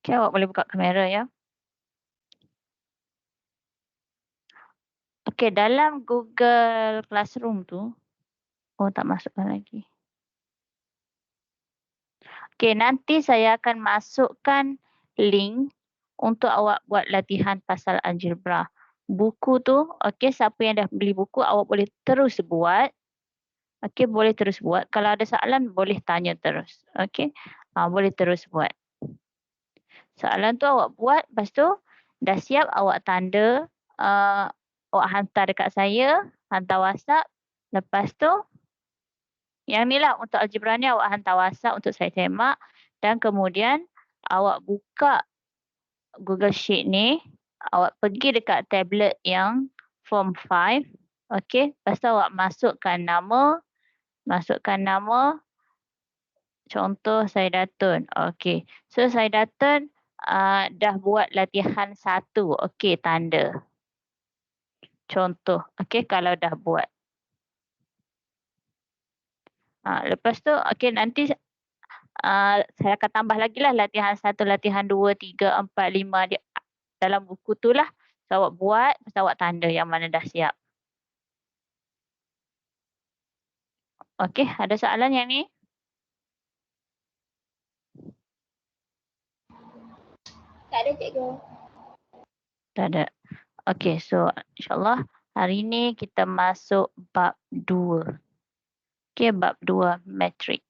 Okay, awak boleh buka kamera ya. Okay, dalam Google Classroom tu, oh tak masukkan lagi. Okay, nanti saya akan masukkan link untuk awak buat latihan pasal algebra. Buku tu, okay, siapa yang dah beli buku, awak boleh terus buat. Okay, boleh terus buat. Kalau ada soalan, boleh tanya terus. Okay, boleh terus buat. Soalan tu awak buat, lepas tu dah siap awak tanda, awak hantar dekat saya, hantar WhatsApp. Lepas tu, yang ni lah untuk algebra ni awak hantar WhatsApp untuk saya semak. Dan kemudian awak buka Google Sheet ni, awak pergi dekat tablet yang Form 5. Okay, lepas tu awak masukkan nama, contoh Saidatun. Okey. So Saidatun dah buat latihan 1. Okey, tanda. Contoh. Okey, kalau dah buat. Lepas tu, okey, nanti saya akan tambah lagi lah latihan 1, latihan 2, 3, 4, 5 dalam buku tu lah. So, awak buat, lepas tu awak tanda yang mana dah siap. Okey, ada soalan yang ni? Tak ada, cikgu. Tak ada. Okey, so insyaAllah hari ni kita masuk bab 2. Okey, bab 2 metrik.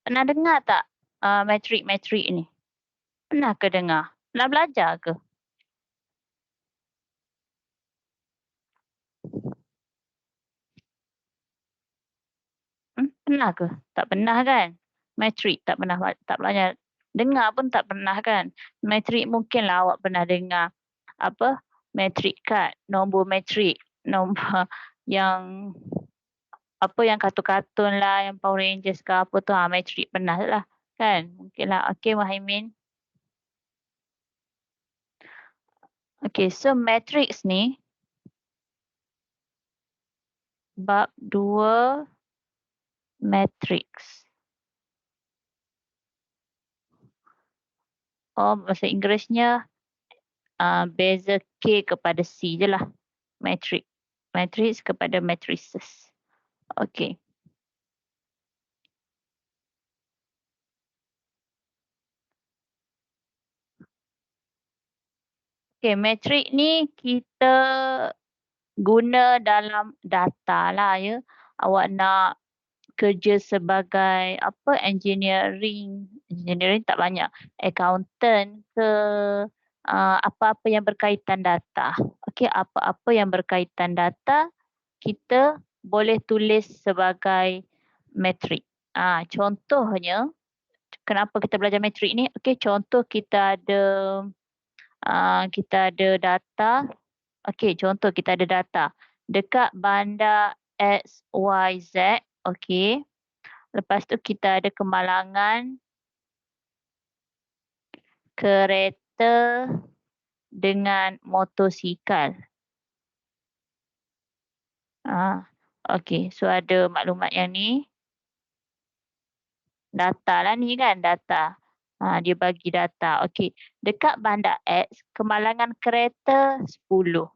Pernah dengar tak metrik-metrik ni? Pernah ke dengar? Pernah belajar ke? Pernah ke? Tak pernah kan? Metrik tak pernah, tak belajar. Dengar pun tak pernah kan? Metrik mungkinlah awak pernah dengar. Apa? Metrik kad, nombor metrik, nombor yang apa yang kartun-kartun lah, yang Power Rangers ke apa tu, metrik pernah lah kan? Mungkinlah. Okey, Muhaimin. Okey, so matrix ni bab 2 matrix. Oh, bahasa Inggerisnya beza K kepada C je lah. Matrix. Matrix kepada matrices. Okey. Okey, matrix ni kita guna dalam data lah ya. Awak nak kerja sebagai apa, engineering tak banyak, accountant ke, apa-apa yang berkaitan data. Okey, apa-apa yang berkaitan data kita boleh tulis sebagai matrik. Contohnya, kenapa kita belajar matrik ni? Okey, contoh kita ada data. Okey, contoh kita ada data dekat bandar X, Y, Z. Okey. Lepas tu kita ada kemalangan kereta dengan motosikal. Okey, so ada maklumat yang ni. Data lah ni kan, data. Dia bagi data. Okey, dekat bandar X, kemalangan kereta 10.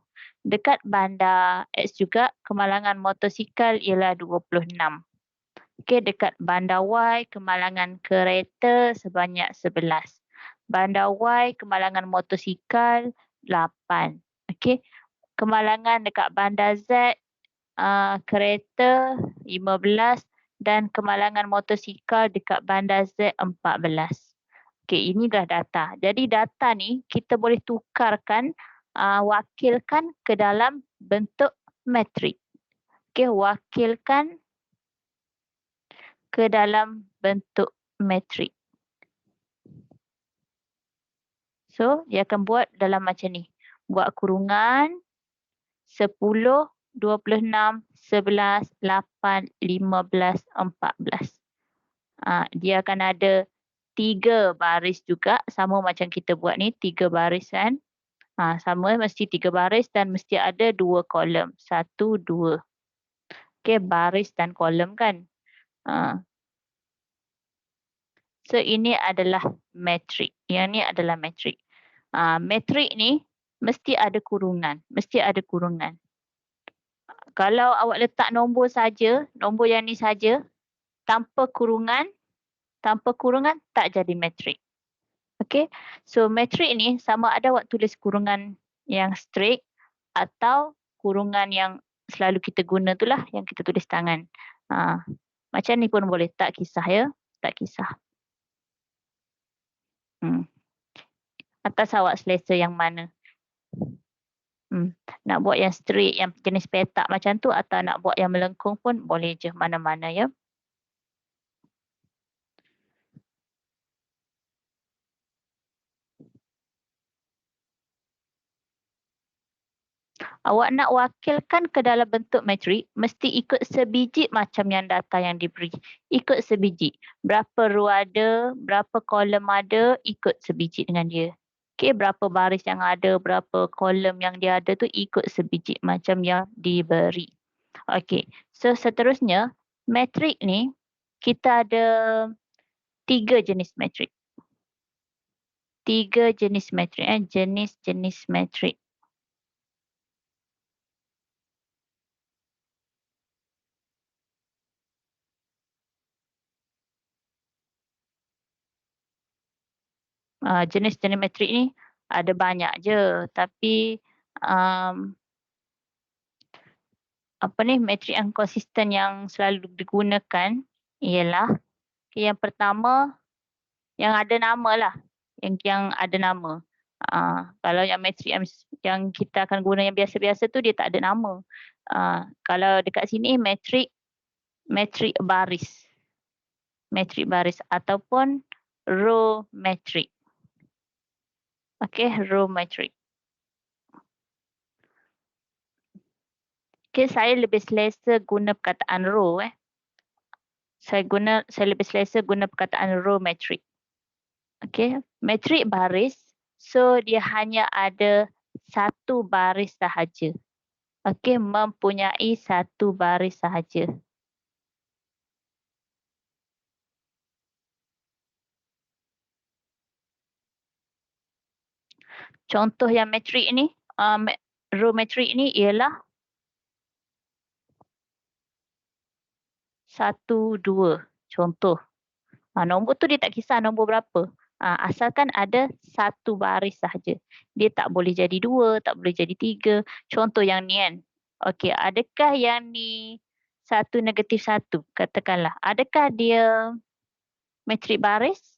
Dekat bandar X juga, kemalangan motosikal ialah 26. Okey, dekat bandar Y, kemalangan kereta sebanyak 11. Bandar Y, kemalangan motosikal 8. Okey, kemalangan dekat bandar Z, kereta 15 dan kemalangan motosikal dekat bandar Z 14. Okey, inilah data. Jadi data ni kita boleh tukarkan, wakilkan ke dalam bentuk matrik. Okey, wakilkan ke dalam bentuk matrik. So, dia akan buat dalam macam ni. Buat kurungan 10, 26, 11, 8, 15, 14. Dia akan ada 3 baris juga, sama macam kita buat ni, 3 baris kan. Sama mesti 3 baris dan mesti ada 2 kolom. 1, 2. Okey, baris dan kolom kan. So ini adalah matrik. Yang ni adalah matrik. Matrik ni mesti ada kurungan. Mesti ada kurungan. Kalau awak letak nombor saja, nombor yang ni saja, tanpa kurungan tak jadi matrik. Okey. So matrik ni sama ada awak tulis kurungan yang straight atau kurungan yang selalu kita guna tu lah, yang kita tulis tangan. Macam ni pun boleh, tak kisah ya. Tak kisah. Atas awak selesa yang mana. Nak buat yang straight, yang jenis petak macam tu atau nak buat yang melengkung pun boleh je, mana-mana ya. Awak nak wakilkan ke dalam bentuk matrik, mesti ikut sebiji macam yang data yang diberi. Ikut sebiji. Berapa row ada, berapa kolom ada, ikut sebiji dengan dia. Okey, berapa baris yang ada, berapa kolom yang dia ada tu ikut sebiji macam yang diberi. Okey, so seterusnya, matrik ni kita ada 3 jenis matrik. 3 jenis matrik. Jenis-jenis matrik. Jenis-jenis matrik ni ada banyak je, tapi matrik yang konsisten yang selalu digunakan ialah yang pertama yang ada nama lah, yang ada nama. Kalau yang matrik yang kita akan guna yang biasa-biasa tu dia tak ada nama. Kalau dekat sini matrik baris. Matrik baris ataupun row matrik. Okey, row matrik. Okey, saya lebih selesa guna perkataan row. Saya lebih selesa guna perkataan row matrik. Okey, matrik baris, so dia hanya ada satu baris sahaja. Okey, mempunyai satu baris sahaja. Contoh yang matrik ni, row matrik ni ialah 1, 2. Contoh. Nombor tu dia tak kisah nombor berapa. Asalkan ada satu baris sahaja. Dia tak boleh jadi 2, tak boleh jadi 3. Contoh yang ni kan. Okey, adakah yang ni 1 negatif 1? Katakanlah. Adakah dia matrik baris?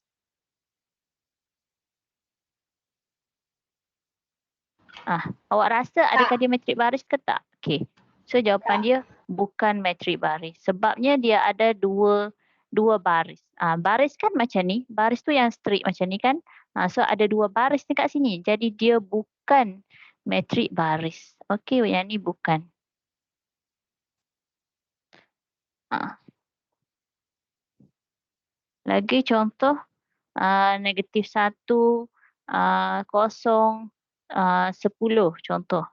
Awak rasa adakah dia matrik baris ke tak? Okey. So jawapan dia bukan matrik baris. Sebabnya dia ada dua baris. Baris kan macam ni. Baris tu yang straight macam ni kan. So ada 2 baris dekat sini. Jadi dia bukan matrik baris. Okey, yang ni bukan. Lagi contoh negatif 1, 0, 10 contoh.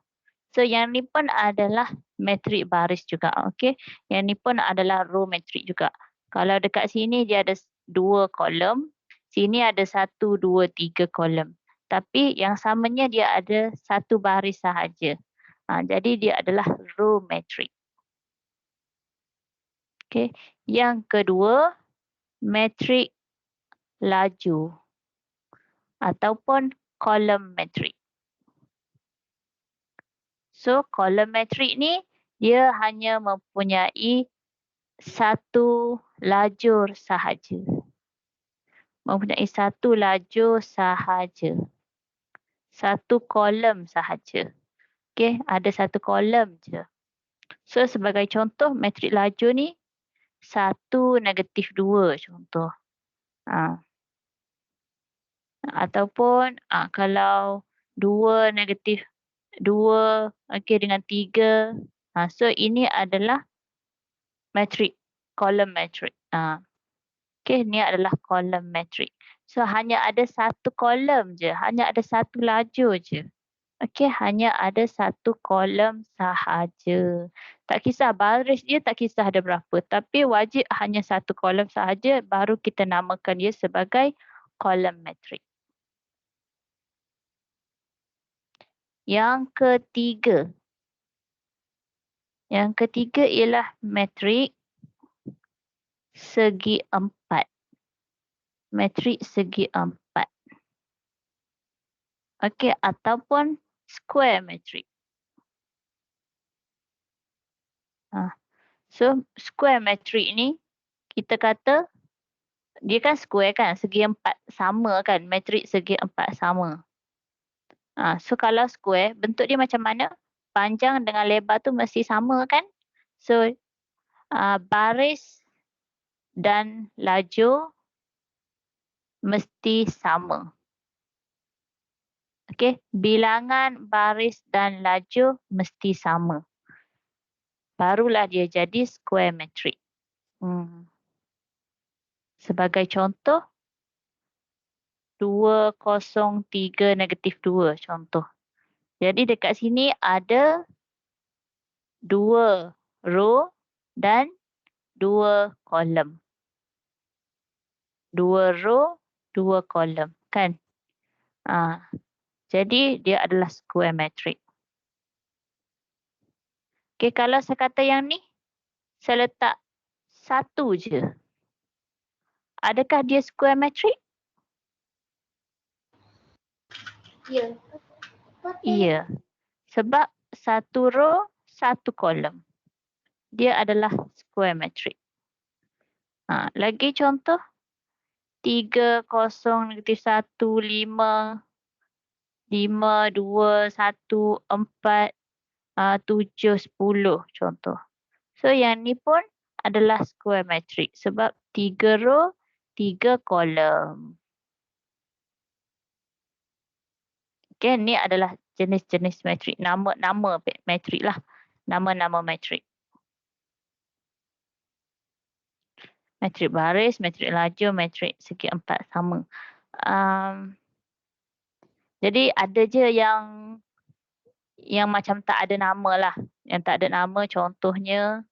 So yang ni pun adalah matrik baris juga. Okey. Yang ni pun adalah row matrik juga. Kalau dekat sini dia ada 2 kolom, sini ada 1, 2, 3 kolom. Tapi yang samanya dia ada satu baris sahaja. Jadi dia adalah row matrik. Okey. Yang kedua, matrik laju ataupun kolom matrik. So kolom matrik ni dia hanya mempunyai satu lajur sahaja. Mempunyai satu lajur sahaja. Satu kolom sahaja. Okey, ada satu kolom je. So sebagai contoh matrik lajur ni 1, negatif 2 contoh. Ataupun kalau 2, negatif 2 okey dengan 3. So ini adalah matrik, kolom matrik. Okey, ni adalah kolom metrik. So, hanya ada satu kolom je, hanya ada satu lajur je. Okey, hanya ada satu kolom sahaja. Tak kisah baris dia, tak kisah ada berapa. Tapi wajib hanya satu kolom sahaja, baru kita namakan dia sebagai kolom metrik. Yang ketiga. Yang ketiga ialah metrik segi empat. Metrik segi empat. Okey, ataupun square metrik. So, square metrik ni, kita kata, dia kan square kan, segi empat sama kan, metrik segi empat sama. So, kalau square, bentuk dia macam mana? Panjang dengan lebar tu mesti sama kan? So, baris dan lajur mesti sama. Okey, bilangan baris dan lajur mesti sama. Barulah dia jadi square metrik. Sebagai contoh, 203 negatif 2 contoh. Jadi dekat sini ada 2 row dan 2 kolom. 2 row, 2 kolom kan? Jadi dia adalah square metrik. Okey, kalau saya kata yang ni, saya letak satu je. Adakah dia square metrik? Ya. Ya. Sebab satu row, satu kolom. Dia adalah square metrik. Lagi contoh. 3, 0, negatif 1, 5, 5, 2, 1, 4, 7, 10 contoh. So yang ni pun adalah square metrik sebab 3 row, 3 kolom. Okay, ni adalah jenis-jenis metrik. Nama-nama metrik lah. Nama-nama metrik. Metrik baris, metrik lajur, metrik segi empat sama. Jadi ada je yang macam tak ada nama lah. Yang tak ada nama contohnya,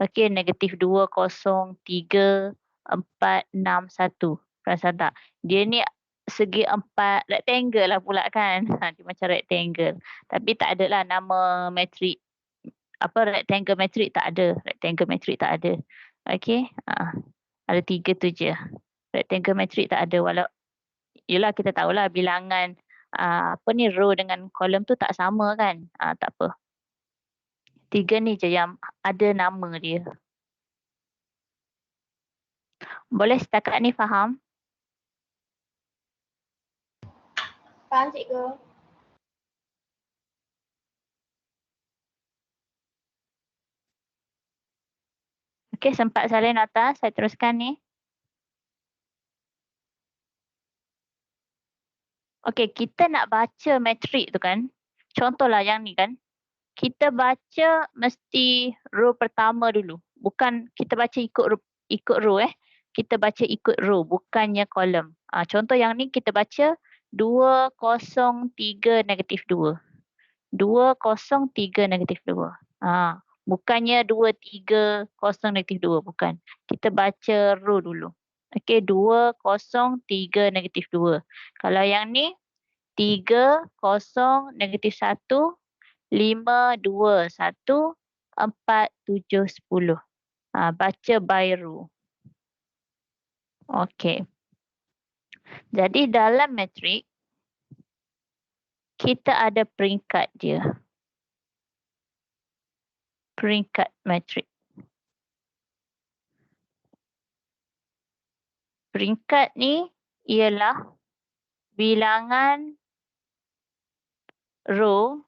okey, negatif 2, 0, 3, 4, 6, 1. Perasan tak? Dia ni segi empat rectangle lah pula kan. Dia macam rectangle. Tapi tak ada lah nama metrik. Rectangle metrik tak ada. Rectangle metrik tak ada. Okey. Ada 3 tu je. Rectangle metrik tak ada. Yelah kita tahulah bilangan row dengan kolom tu tak sama kan. Tak apa. 3 ni je yang ada nama dia. Boleh setakat ni faham? Faham cikgu. Okey, sempat salin atas. Saya teruskan ni. Okey, kita nak baca metrik tu kan. Contohlah yang ni kan. Kita baca mesti row pertama dulu. Bukan kita baca ikut row Kita baca ikut row, bukannya kolom. Contoh yang ni kita baca 203 negatif 2. 203 negatif 2. Bukannya 230 negatif 2. Bukan. Kita baca row dulu. Okey, 203 negatif 2. Kalau yang ni, 30 negatif 1, 5, 2, 1, 4, 7, 10. Baca by row. Okey. Jadi dalam metrik, kita ada peringkat dia. Peringkat metrik. Peringkat ni ialah bilangan row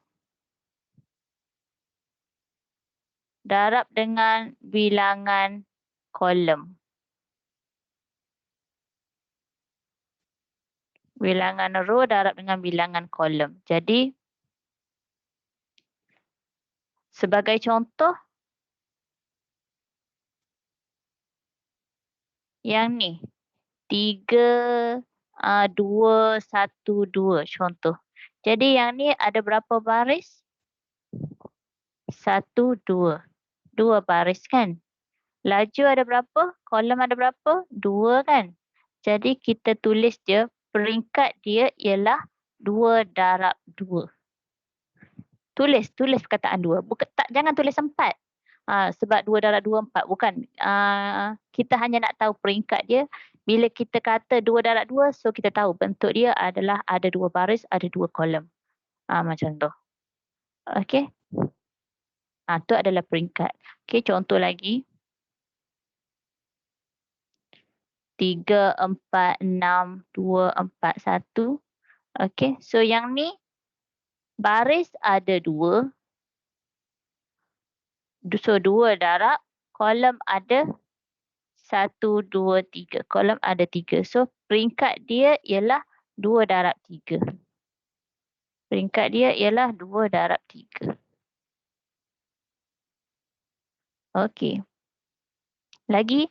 darab dengan bilangan kolom. Bilangan row darab dengan bilangan kolom. Jadi, sebagai contoh, Yang ni. 3, 2, 1, 2 contoh. Jadi yang ni ada berapa baris? 1, 2. 2 baris kan? Laju ada berapa? Kolom ada berapa? 2 kan? Jadi kita tulis je peringkat dia ialah 2 darab 2. Tulis perkataan 2. Jangan tulis 4. Sebab 2 darab 2, 4. Bukan. Kita hanya nak tahu peringkat dia. Bila kita kata 2 darab 2, so kita tahu bentuk dia adalah ada 2 baris, ada 2 kolom. Macam tu. Okey. Tu adalah peringkat. Okey, contoh lagi. 3, 4, 6, 2, 4, 1. Okey, so yang ni baris ada 2. So 2 darab, kolom ada 1, 2, 3. Kolom ada 3. So peringkat dia ialah 2 darab 3. Peringkat dia ialah 2 darab 3. Okey. Lagi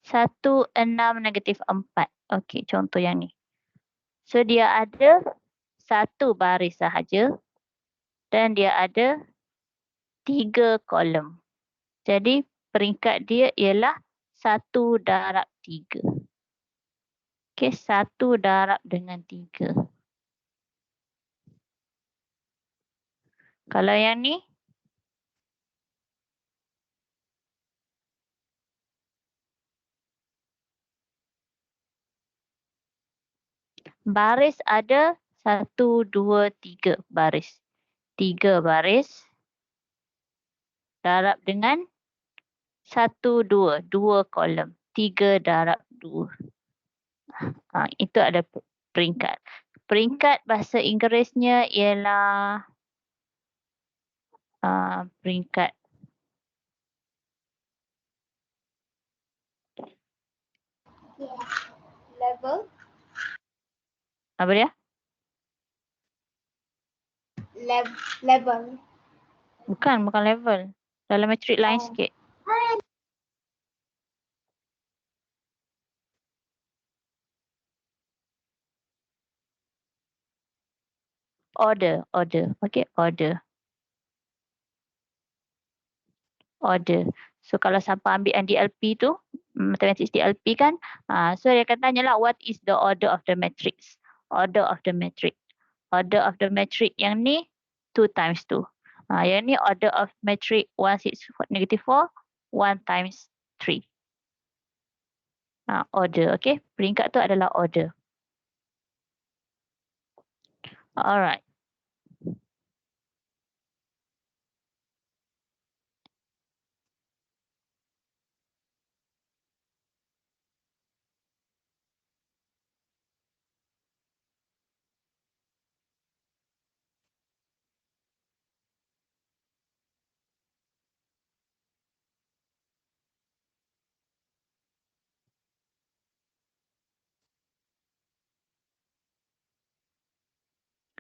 1, 6, negatif 4. Okey, contoh yang ni. So dia ada 1 baris sahaja dan dia ada 3 kolom. Jadi peringkat dia ialah 1 darab 3. Okey, 1 darab dengan 3. Kalau yang ni, baris ada 1, 2, 3 baris. 3 baris darab dengan 1, 2. 2 kolom. 3 darab 2. Itu ada peringkat. Peringkat bahasa Inggerisnya ialah peringkat. Level. Apa dia? Level. Bukan level. Dalam metrik lain Oh. sikit. Order. Okey, order. So kalau siapa ambil yang DLP tu, mathematics DLP kan, so dia akan tanyalah what is the order of the matrix. Order of the matrix. Order of the matrix yang ni 2 times 2. Yang ni order of matrix 1, 6, negative 4, 1 times 3. Order, okay. Peringkat tu adalah order. Alright.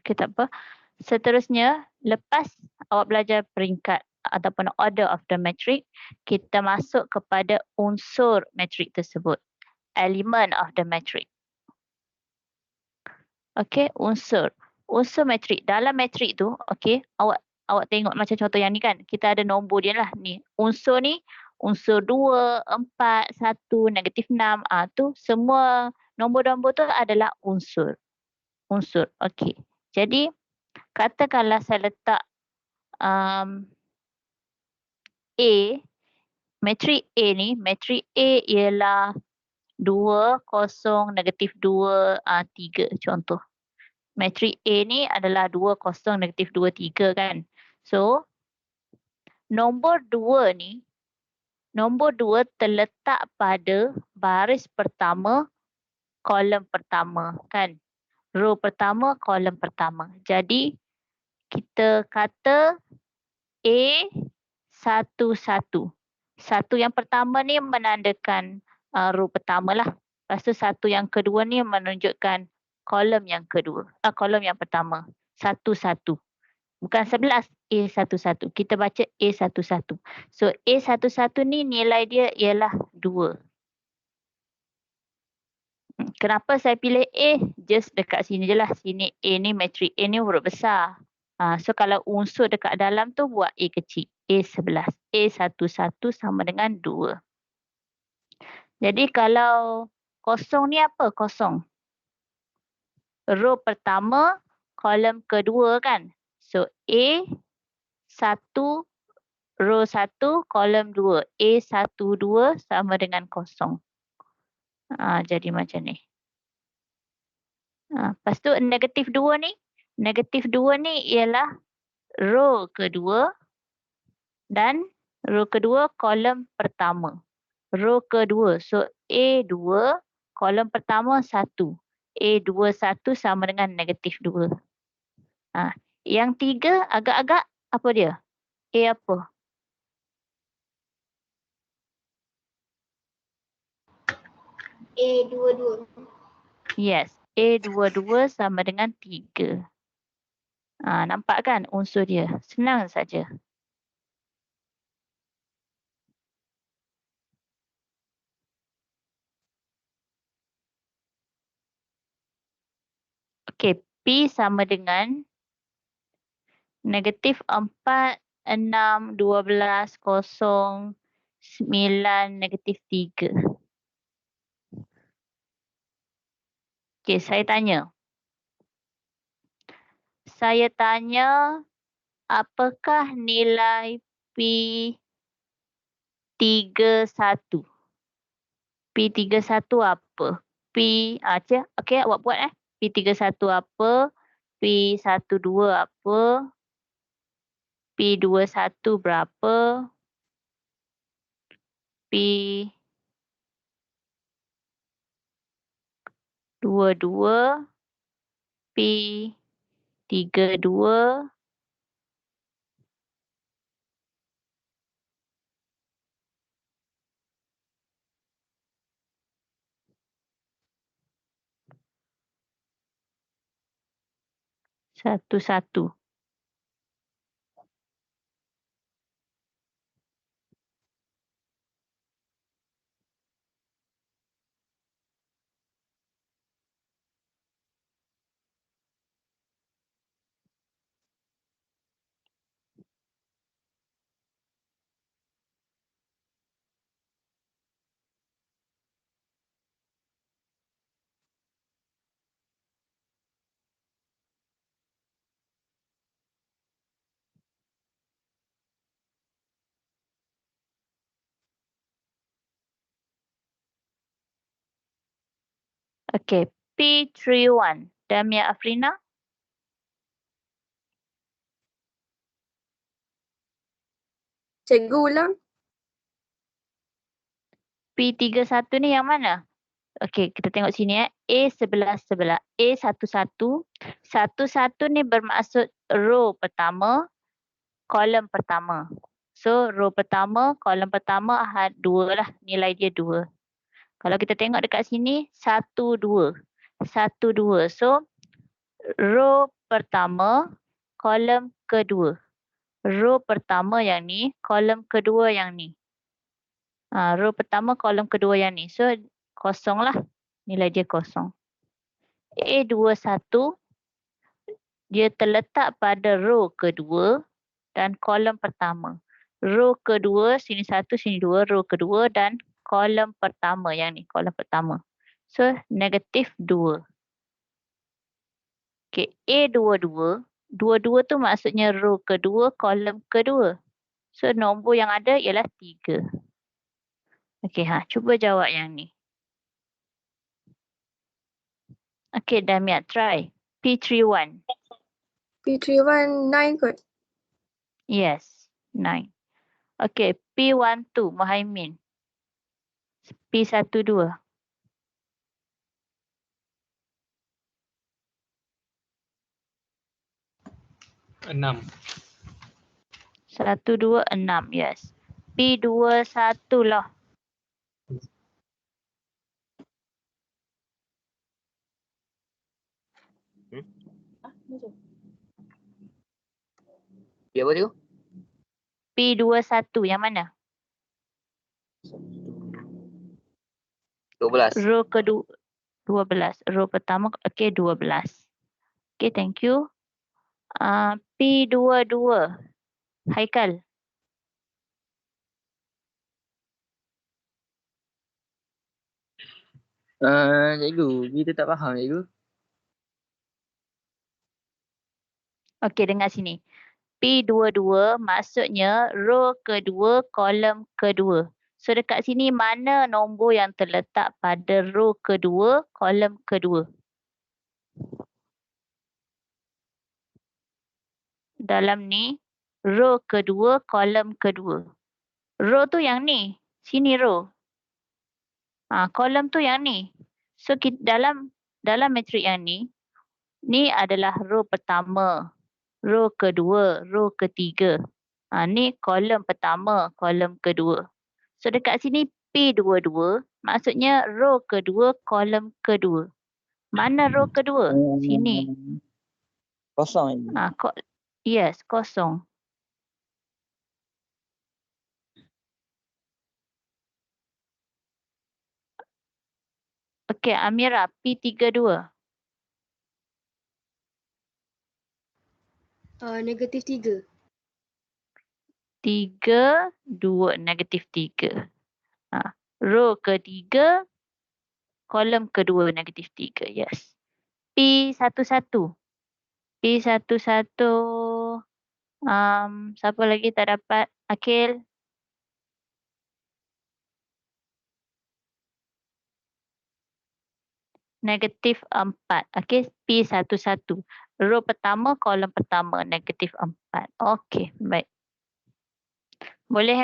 Okay, tak apa. Seterusnya, lepas awak belajar peringkat ataupun order of the matrix, kita masuk kepada unsur matrix tersebut. Element of the matrix. Okey, unsur. Unsur matrik. Dalam matrik tu, okey, awak tengok macam contoh yang ni kan. Kita ada nombor dia lah ni. Unsur ni, unsur 2, 4, 1, negatif 6. Tu semua nombor-nombor tu adalah unsur. Unsur, okey. Jadi, katakanlah saya letak A, matrik A ni, matrik A ialah 2, 0, negatif 2, 3 contoh. Matrik A ni adalah 2, 0, negatif 2, 3 kan. So, nombor 2 ni, nombor 2 terletak pada baris pertama, kolom pertama kan. Row pertama, kolom pertama. Jadi, kita kata A 1, 1. 1 yang pertama ni menandakan row pertama lah. Lepas tu 1 yang kedua ni menunjukkan kolom yang kedua. Kolom yang pertama. 1, 1. Bukan 11, A11. Kita baca A11. So A11 ni nilai dia ialah 2. Kenapa saya pilih A? Just dekat sini je lah. Sini A ni, matrik A ni huruf besar. So kalau unsur dekat dalam tu buat A kecil. A11. A11 sama dengan 2. Jadi kalau kosong ni apa? Kosong. Row pertama, kolom kedua kan? So A1, row 1, kolom 2. A12 sama dengan kosong. Jadi macam ni. Lepas tu negatif 2 ni. Negatif 2 ni ialah row kedua dan row kedua kolom pertama. Row kedua. So A2 kolom pertama 1. A21 sama dengan negatif 2. Yang 3 agak-agak apa dia? A apa? A22. Yes. A22 sama dengan 3. Nampak kan unsur dia? Senang saja. Okey, P sama dengan negatif 4, 6, 12, 0, 9, negatif 3. Okey, saya tanya. Apakah nilai P31? P31 apa? Okey, awak buat P31 apa? P12 apa? P21 berapa? P22, P32, satu. Okey, P31. Damia Afrina? Cikgu ulang. P31 ni yang mana? Okey, kita tengok sini A11. A11. 11 ni bermaksud row pertama, kolom pertama. So, row pertama, kolom pertama 2 lah. Nilai dia 2. Kalau kita tengok dekat sini, 1, 2. 1, 2. So, row pertama, kolom kedua. Row pertama yang ni, kolom kedua yang ni. Row pertama, kolom kedua yang ni. So, kosong lah. Nilai dia kosong. A21, dia terletak pada row kedua dan kolom pertama. Row kedua, sini 1, sini 2, row kedua dan kolom pertama yang ni, kolom pertama. So, negatif 2. Okey, A22. 22 tu maksudnya row kedua, kolom kedua. So, nombor yang ada ialah 3. Okey, cuba jawab yang ni. Okey, Damia, try. P31. P31 9 kot. Yes, 9. Okey, P12, Muhaimin. P12. 6. 1, 2, 6, yes. P21 lah. Dia apa tu? P21 yang mana? 12. Row kedua. 12. Row pertama, okey 12. Okey, thank you. P22. Haikal. Cikgu, kita tak faham cikgu. Okey, dengar sini. P22 maksudnya row kedua, kolom kedua. So dekat sini mana nombor yang terletak pada row kedua, kolom kedua? Dalam ni, row kedua, kolom kedua. Row tu yang ni. Sini row. Kolom tu yang ni. So dalam matrik yang ni adalah row pertama, row kedua, row ketiga. Ni kolom pertama, kolom kedua. So dekat sini P22 maksudnya row kedua, kolom kedua. Mana row kedua? Sini. Kosong cikgu. Yes, kosong. Okey, Amira, P32. -3. 3, 2, -3. Row ketiga, kolom kedua -3. Yes. P11. P11. Siapa lagi tak dapat? Akil. -4. Okey, P11. Row pertama, kolom pertama, -4. Okey, baik. Boleh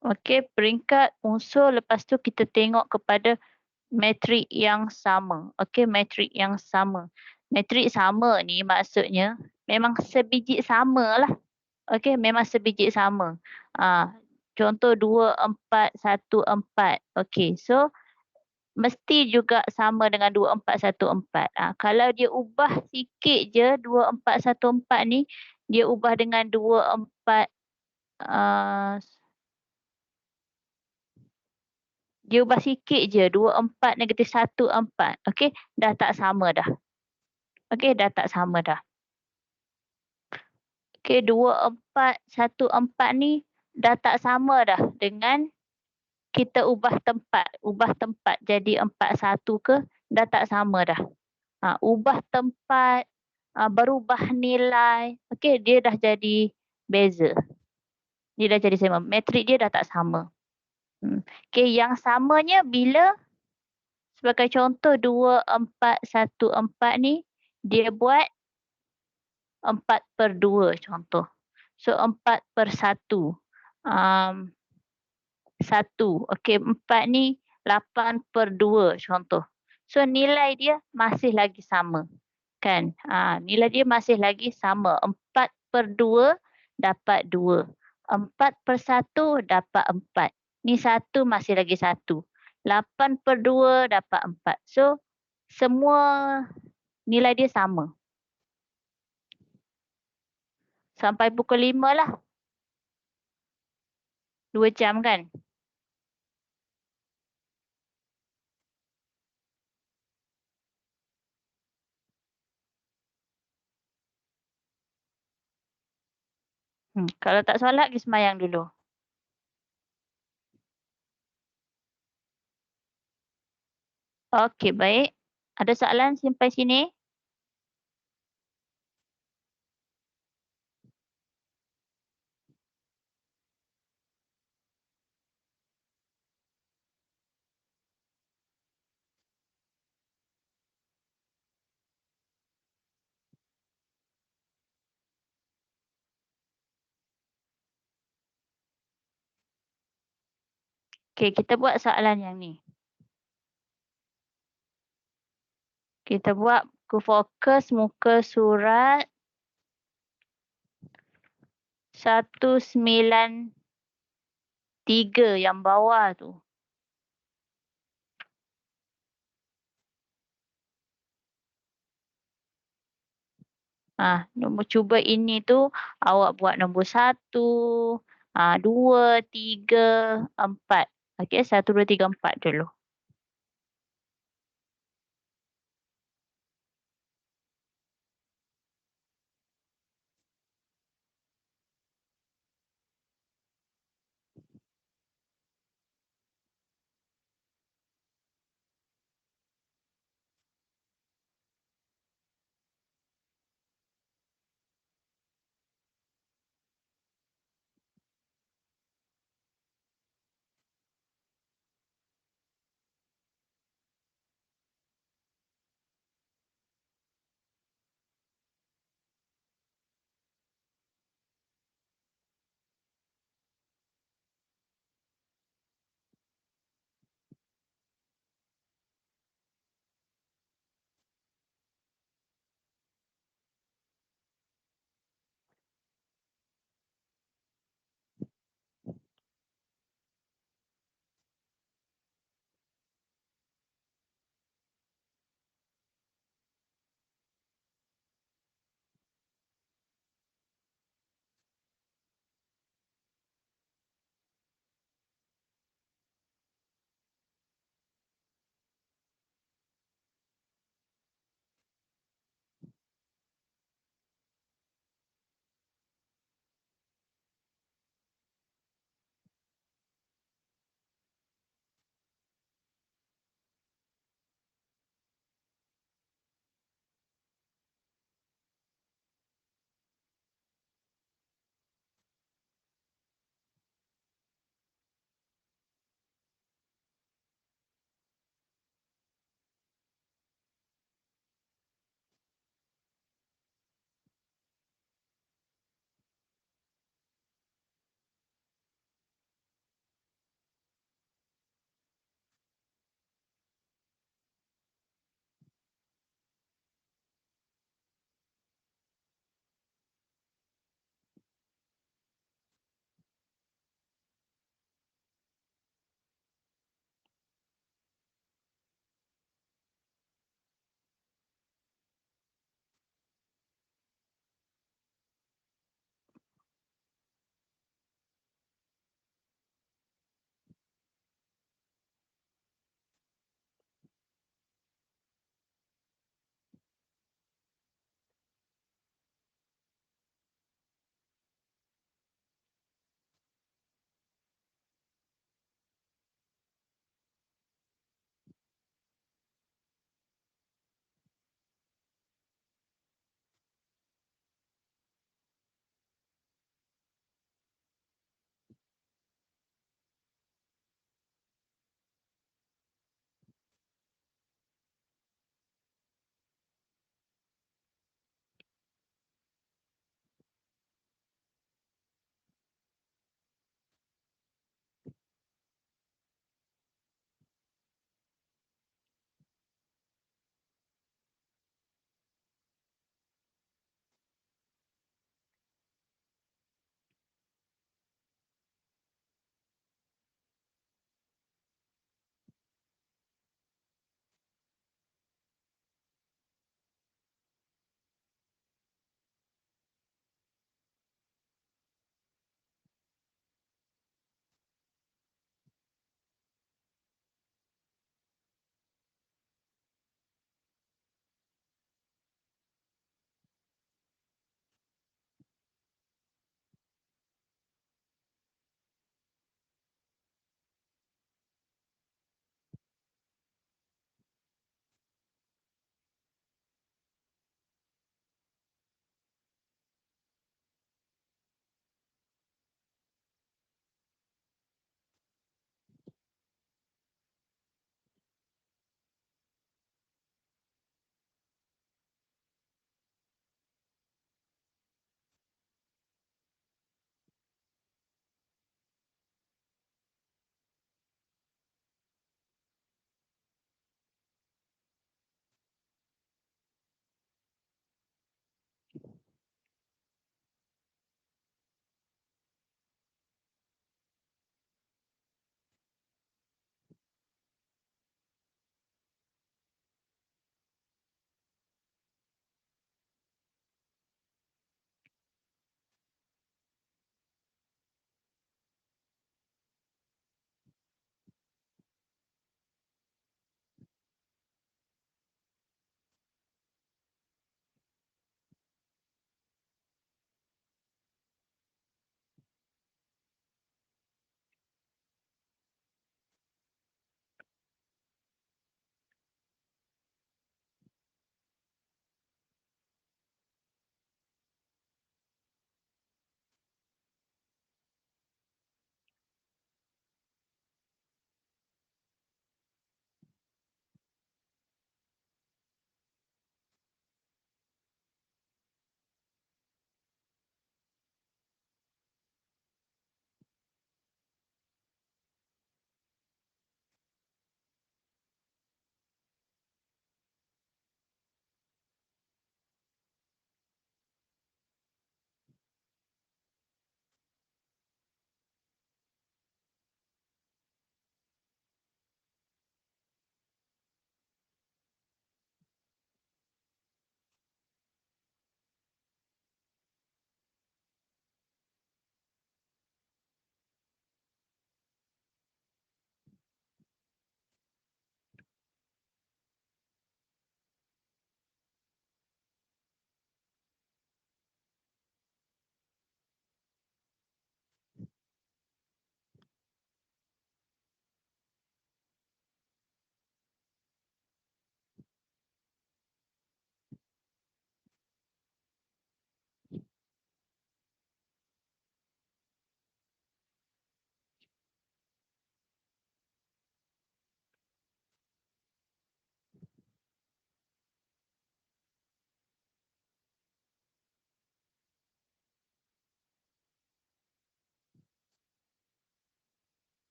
Okey, peringkat unsur lepas tu kita tengok kepada matrik yang sama. Okey, matrik yang sama. Matrik sama ni maksudnya memang sebiji sama lah. Okey, memang sebiji sama. Contoh 2, 4, 1, 4. Okey, so mesti juga sama dengan 2, 4, 1, 4. Kalau dia ubah sikit je 2, 4, 1, 4 ni, dia ubah dengan 2, 4, dia ubah sikit je 2, 4, -1, 4. Okey, dah tak sama dah. Okey, dah tak sama dah. Okey, 2, 4, 1, 4 ni dah tak sama dah dengan kita ubah tempat. Ubah tempat jadi 4, 1 ke, dah tak sama dah. Ubah tempat, berubah nilai. Okey, dia dah jadi beza. Dia dah jadi sama. Matrik dia dah tak sama. Okey, yang samanya bila sebagai contoh 2, 4, 1, 4 ni dia buat 4/2 contoh. So 4/1. 1. Okey, 4 ni 8/2 contoh. So nilai dia masih lagi sama. Kan? Nilai dia masih lagi sama. 4/2 dapat 2. 4/1 dapat 4. Ni 1 masih lagi 1. 8/2 dapat 4. So semua nilai dia sama. Sampai pukul 5 lah. 2 jam kan? Kalau tak solat, pergi sembahyang dulu. Okey, baik. Ada soalan sampai sini? Okey, kita buat soalan yang ni. Kita buat buku fokus muka surat 193 yang bawah tu. Nombor cuba ini tu awak buat nombor 1, 2, 3, 4. Okey, 1, 2, 3, 4 dulu.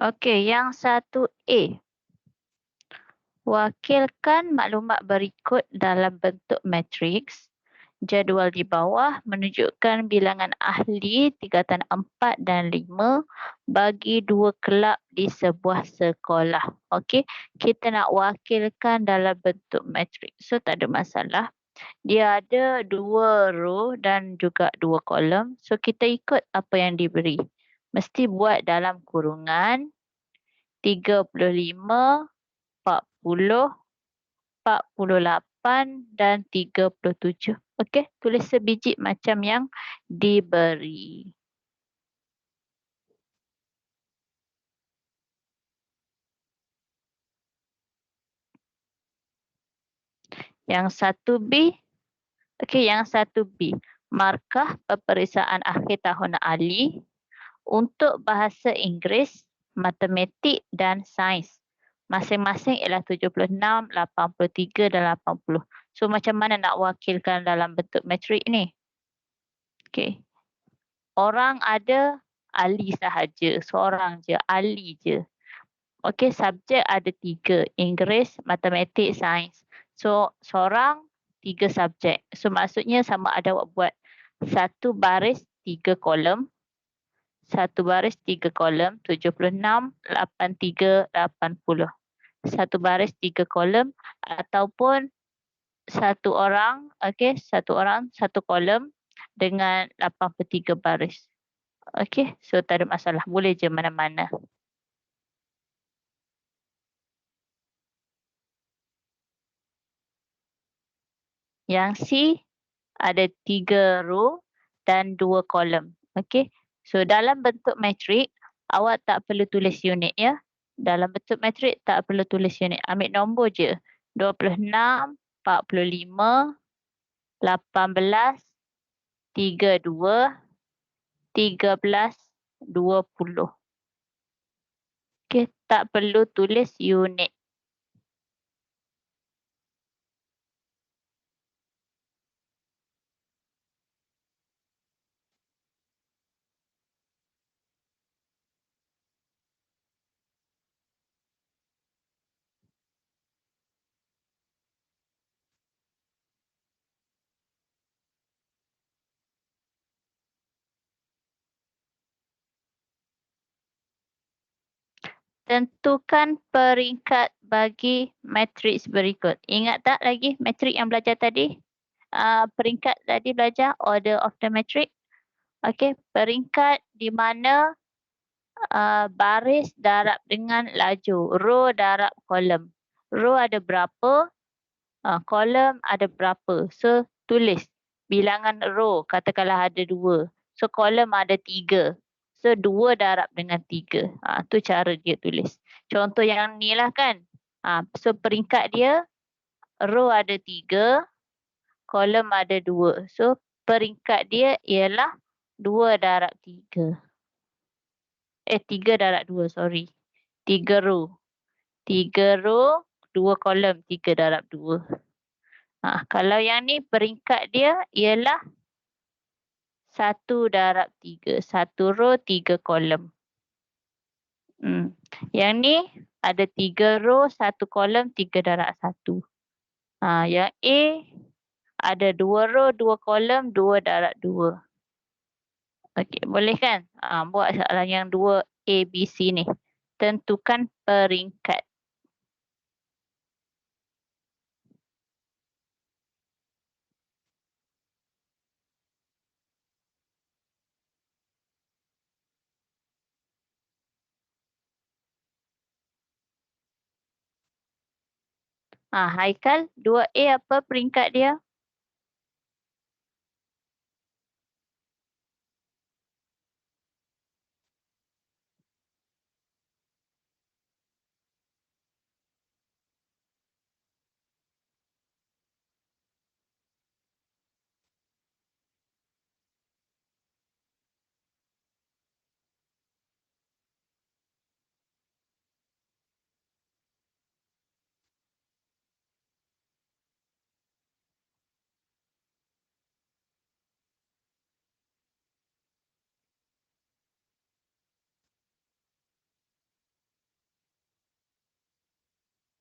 Okey, yang 1A. Wakilkan maklumat berikut dalam bentuk matriks. Jadual di bawah menunjukkan bilangan ahli tingkatan 4 dan 5 bagi dua kelab di sebuah sekolah. Okey, kita nak wakilkan dalam bentuk matriks. So tak ada masalah. Dia ada 2 row dan juga 2 kolom. So kita ikut apa yang diberi. Mesti buat dalam kurungan 35, 40, 48 dan 37. Okey, tulis sebiji macam yang diberi. Yang 1B. Okey, yang 1B. Markah peperiksaan akhir tahun Ali untuk bahasa Inggeris, matematik dan sains. Masing-masing ialah 76, 83 dan 80. So macam mana nak wakilkan dalam bentuk matrik ni? Okey. Orang ada Ali sahaja. Seorang je. Ali je. Okey, subjek ada 3. Inggeris, matematik, sains. So, seorang 3 subjek. So, maksudnya sama ada awak buat 1 baris 3 kolom. 1 baris 3 kolom. 76, 83, 80. 1 baris 3 kolom. Ataupun satu orang, okey, satu orang, satu kolom dengan 83 baris. Okey, so tak ada masalah. Boleh je mana-mana. Yang C ada 3 row dan 2 kolom. Okey. So dalam bentuk matrik, awak tak perlu tulis unit ya. Dalam bentuk matrik tak perlu tulis unit. Ambil nombor je. 26, 45, 18, 32, 13, 20. Okey, tak perlu tulis unit. Tentukan peringkat bagi matriks berikut. Ingat tak lagi matrik yang belajar tadi? Peringkat tadi belajar order of the matrix. Okey, peringkat di mana baris darab dengan laju, row darab kolom. Row ada berapa, kolom ada berapa. So, tulis bilangan row, katakanlah ada 2. So, kolom ada 3. So, 2 darab dengan 3. Tu cara dia tulis. Contoh yang ni lah kan. So, peringkat dia, row ada 3, kolom ada 2. So, peringkat dia ialah 2 darab 3. 3 darab 2, sorry. 3 row. 3 row, 2 kolom, 3 darab 2. Kalau yang ni peringkat dia ialah 1 darab 3. 1 row, 3 kolom. Yang ni ada 3 row, 1 kolom, 3 darab 1. Yang A ada 2 row, 2 kolom, 2 darab 2. Okey, boleh kan? Buat soalan yang 2 A, B, C ni. Tentukan peringkat. Haikal, 2A apa peringkat dia?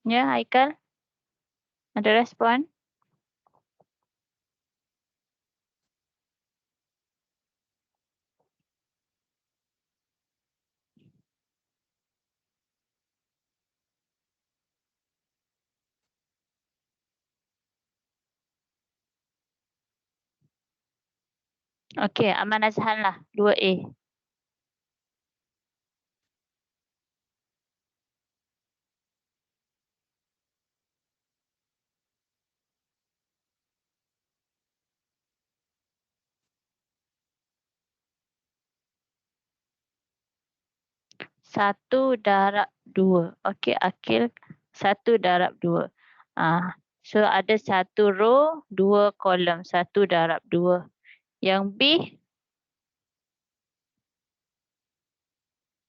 Ya, Haikal? Ada respon? Okey, Aman Azhan lah. 2A. Satu darab 2. Okey, Akil. 1 darab 2. So ada 1 row, 2 kolom. 1 darab 2. Yang B,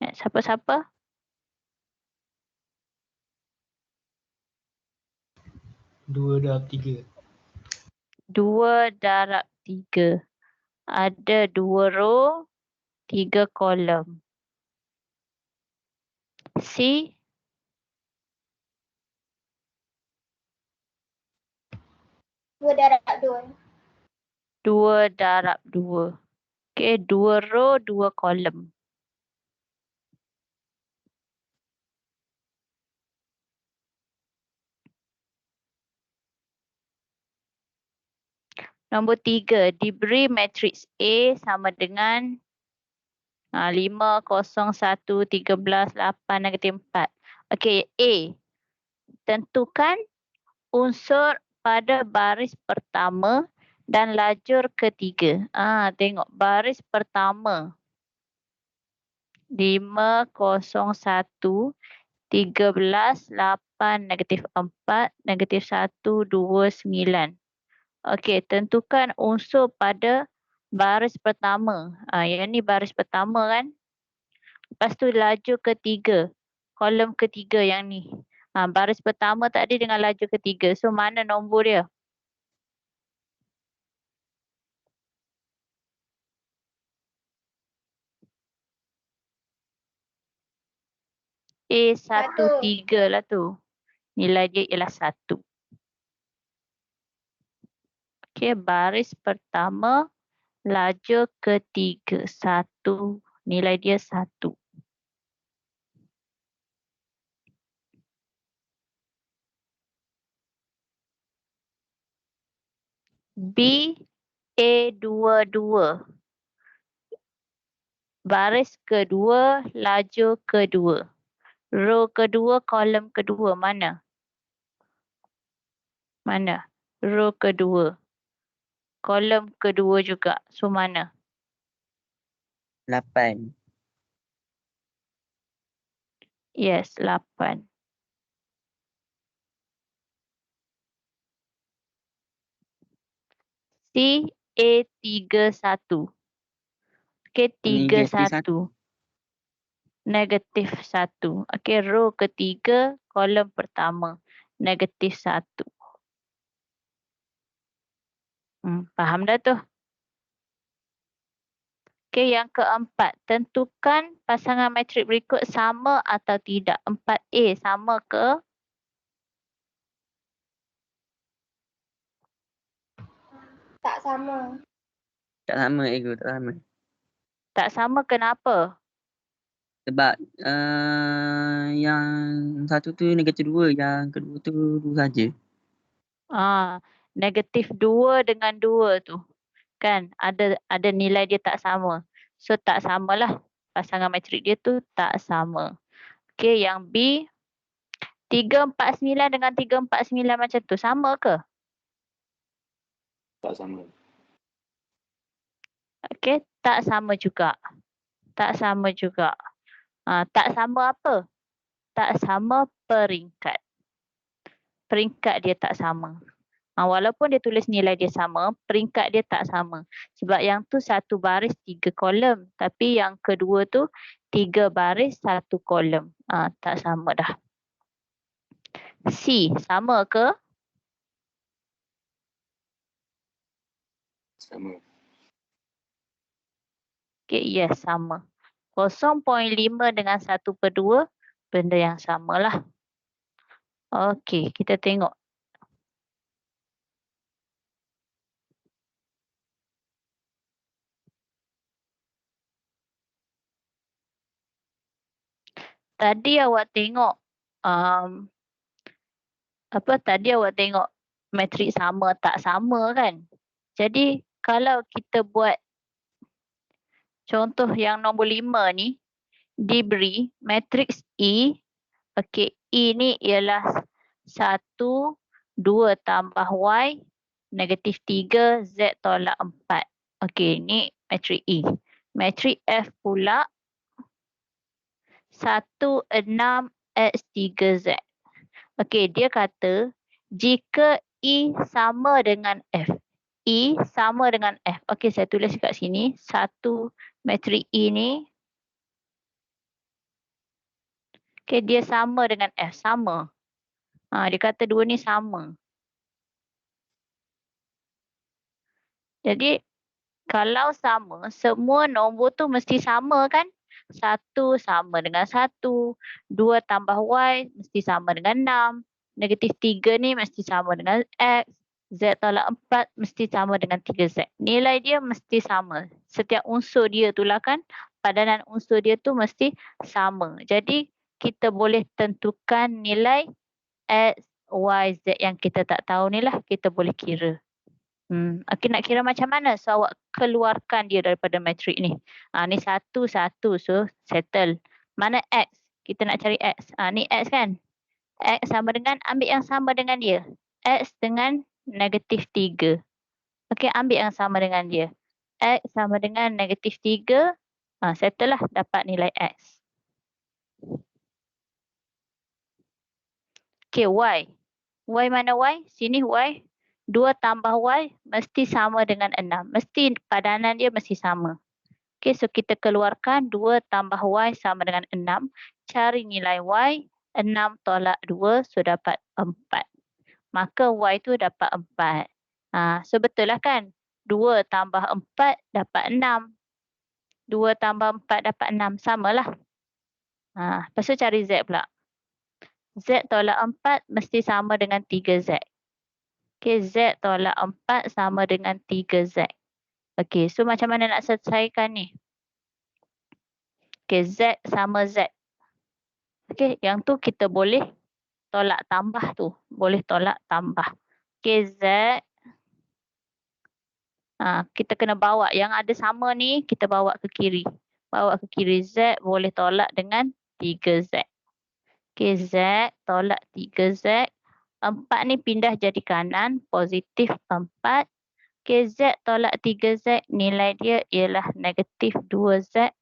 siapa-siapa? 2 darab 3. 2 darab 3. Ada 2 row, 3 kolom. C, 2 darab 2. 2 darab 2. Okey, 2 row, 2 kolom. Nombor 3, diberi matriks A sama dengan 5, 0, 1, 13, 8, negatif 4. Okey, A. Tentukan unsur pada baris pertama dan lajur ketiga. Tengok baris pertama. 5, 0, 1, 13, 8, negatif 4, negatif 1, 2, 9. Okey, tentukan unsur pada baris pertama. Yang ni baris pertama kan. Lepas tu laju ketiga. Kolom ketiga yang ni. Baris pertama tadi dengan laju ketiga. So mana nombor dia? A13 lah tu. Nilai dia ialah 1. Okey, baris pertama, lajur ketiga. 1. Nilai dia 1. B, A22. Baris kedua, lajur kedua. Row kedua, kolom kedua. Mana? Mana? Row kedua. Kolom kedua juga. So mana? 8. Yes, 8. C, A31. Okey, Negatif 31. Negatif 1. Okey, row ketiga, kolom pertama. Negatif 1. Faham dah tu? Okey, yang keempat. Tentukan pasangan matrik berikut sama atau tidak. 4A sama ke? Tak sama. Tak sama ego, tak sama. Tak sama kenapa? Sebab yang satu tu negatif 2, yang kedua tu 2 saja. Negatif 2 dengan 2 tu. Kan ada nilai dia tak sama. So tak samalah. Pasangan matrik dia tu tak sama. Okey, yang B. 349 dengan 349 macam tu. Sama ke? Tak sama. Okey, tak sama juga. Tak sama juga. Tak sama apa? Tak sama peringkat. Peringkat dia tak sama. Walaupun dia tulis nilai dia sama, peringkat dia tak sama. Sebab yang tu 1 baris 3 kolom. Tapi yang kedua tu 3 baris 1 kolom. Tak sama dah. C, sama ke? Sama. Okay, yes, sama. 0.5 dengan 1/2, benda yang samalah. Okey, kita tengok. Tadi awak tengok, tadi awak tengok matrik sama tak sama kan? Jadi kalau kita buat contoh yang nombor 5 ni, diberi matriks E. Okey, E ni ialah 1, 2 tambah Y, negatif 3, Z tolak 4. Okey, ni matrik E. Matrik F pula 1, 6, X 3Z. Okey, dia kata jika E sama dengan F. E sama dengan F. Okey, saya tulis kat sini. Satu matrik E ni. Okey, dia sama dengan F. Sama. Dia kata dua ni sama. Jadi, kalau sama, semua nombor tu mesti sama kan? 1 sama dengan 1. 2 tambah Y mesti sama dengan 6. Negatif 3 ni mesti sama dengan X. Z tolak 4 mesti sama dengan 3Z. Nilai dia mesti sama. Setiap unsur dia tu lah kan, padanan unsur dia tu mesti sama. Jadi, kita boleh tentukan nilai X, Y, Z yang kita tak tahu ni lah. Kita boleh kira. Okey, nak kira macam mana? So, awak keluarkan dia daripada matrik ni. Ni 1, 1. So, settle. Mana X? Kita nak cari X. Ni X kan? X sama dengan, ambil yang sama dengan dia. X dengan negatif 3. Okey, ambil yang sama dengan dia. X sama dengan negatif 3. Settle lah, dapat nilai X. Okey, Y. Y mana Y? Sini Y. 2 tambah Y mesti sama dengan 6. Mesti padanan dia mesti sama. Okey, so kita keluarkan 2 tambah Y sama dengan 6. Cari nilai Y. 6 tolak 2, so dapat 4. Maka Y tu dapat 4. So betul lah kan? 2 tambah 4 dapat 6. 2 tambah 4 dapat 6. Samalah. Lepas tu cari Z pula. Z tolak 4 mesti sama dengan 3Z. Okey, Z tolak 4 sama dengan 3Z. Okey, so macam mana nak selesaikan ni? Okey, Z sama Z. Okey, yang tu kita boleh tolak tambah tu. Boleh tolak tambah. Okey, Z. Kita kena bawa. Yang ada sama ni, kita bawa ke kiri. Bawa ke kiri. Z boleh tolak dengan 3Z. Okey, Z tolak 3Z. 4 ni pindah jadi kanan. Positif 4. Okey, Z tolak 3Z. Nilai dia ialah negatif 2Z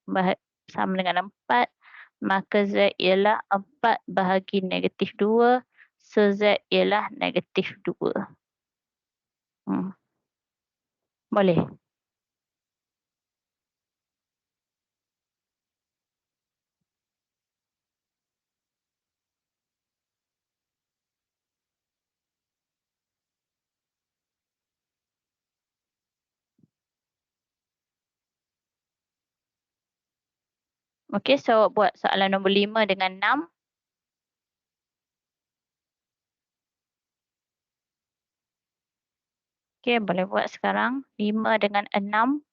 sama dengan 4. Maka Z ialah 4 bahagi negatif 2. So, Z ialah negatif 2. Boleh? Okey, so buat soalan nombor 5 dengan 6. Okey, boleh buat sekarang. 5 dengan 6.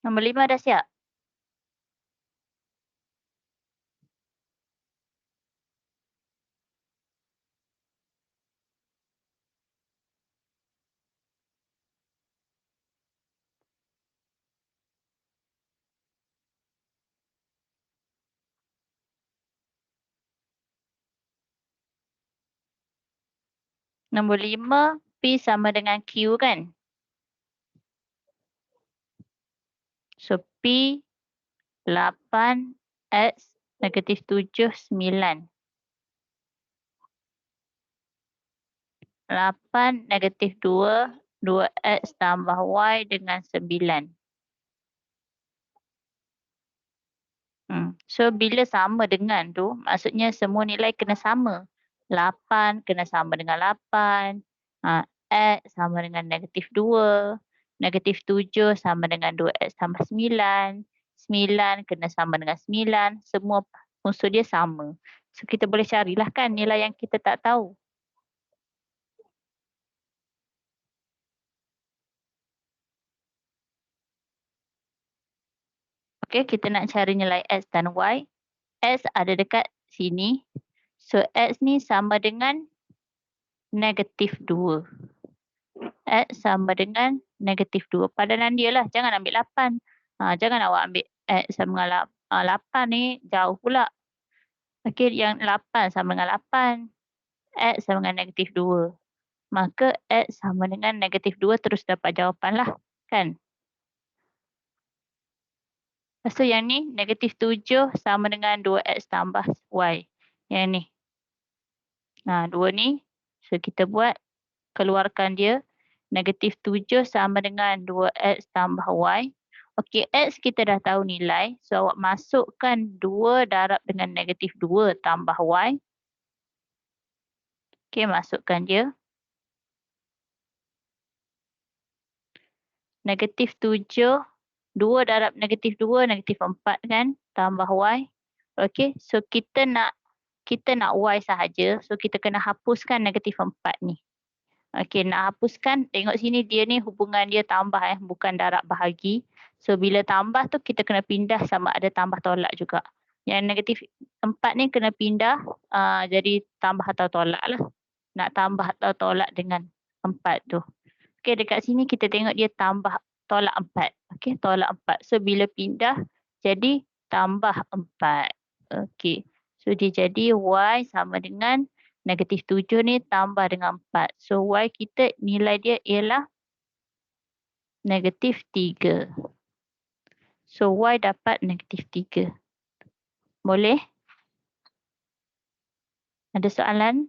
Nombor 5 dah siap? Nombor 5, P sama dengan Q kan? So, P 8, X negatif 7, 9. 8 negatif 2, 2X tambah Y dengan 9. So, bila sama dengan tu, maksudnya semua nilai kena sama. 8 kena sama dengan 8. X sama dengan negatif 2. Negatif 7 sama dengan 2X tambah 9. 9 kena sama dengan 9. Semua unsur dia sama. So, kita boleh carilah kan nilai yang kita tak tahu. Okey, kita nak cari nilai X dan Y. X ada dekat sini. So, X ni sama dengan negatif 2. X sama dengan negatif 2. Padanan dia lah. Jangan ambil 8. Jangan awak ambil X sama dengan 8 ni jauh pula. Okey, yang 8 sama dengan 8. X sama dengan negatif 2. Maka X sama dengan negatif 2 terus dapat jawapan lah. Kan? Lepas tu yang ni negatif 7 sama dengan 2X tambah Y. Yang ni. 2 ni. So kita buat. Keluarkan dia. Negatif 7 sama dengan 2X tambah Y. Okey, X kita dah tahu nilai. So awak masukkan 2 darab dengan negatif 2 tambah Y. Okey, masukkan dia. Negatif 7. 2 darab negatif 2, negatif 4 kan. Tambah Y. Okey, so kita nak Y sahaja. So kita kena hapuskan negatif 4 ni. Okey, nak hapuskan. Tengok sini dia ni hubungan dia tambah bukan darab bahagi. So bila tambah tu kita kena pindah sama ada tambah tolak juga. Yang negatif 4 ni kena pindah jadi tambah atau tolak lah. Nak tambah atau tolak dengan 4 tu. Okey, dekat sini kita tengok dia tambah tolak 4. Okey, tolak 4. So bila pindah jadi tambah 4. Okey. So dia jadi Y sama dengan negatif 7 ni tambah dengan 4. So Y kita nilai dia ialah negatif 3. So Y dapat negatif 3. Boleh? Ada soalan?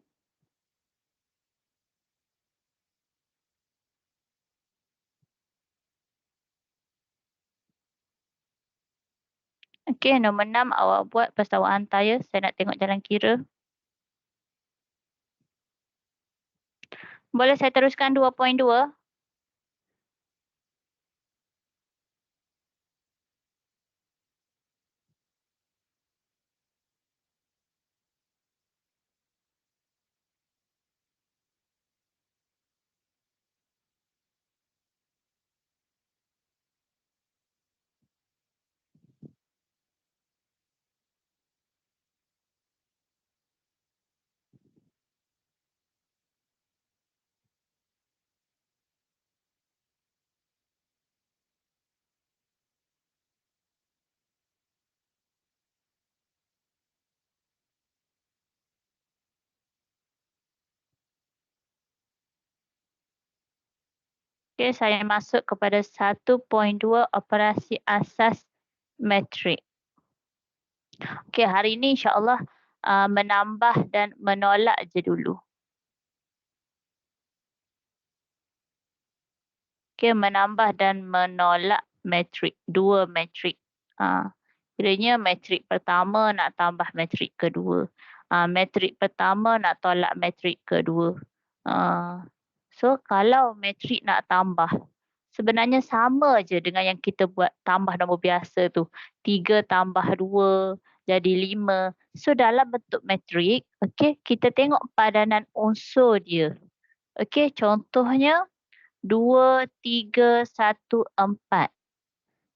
Okey, nombor 6 awak buat lepas tu awak hantar ya. Saya nak tengok jalan kira. Boleh saya teruskan 2.2? Okey, saya masuk kepada 1.2 operasi asas metrik. Okey, hari ini insya-Allah menambah dan menolak je dulu. Okey, menambah dan menolak metrik, 2 metrik. Kiranya metrik pertama nak tambah metrik kedua. Metrik pertama nak tolak metrik kedua. So kalau metrik nak tambah, sebenarnya sama je dengan yang kita buat tambah nombor biasa tu. 3 tambah 2 jadi 5. So dalam bentuk metrik, okey, kita tengok padanan unsur dia. Okey, contohnya 2, 3, 1, 4.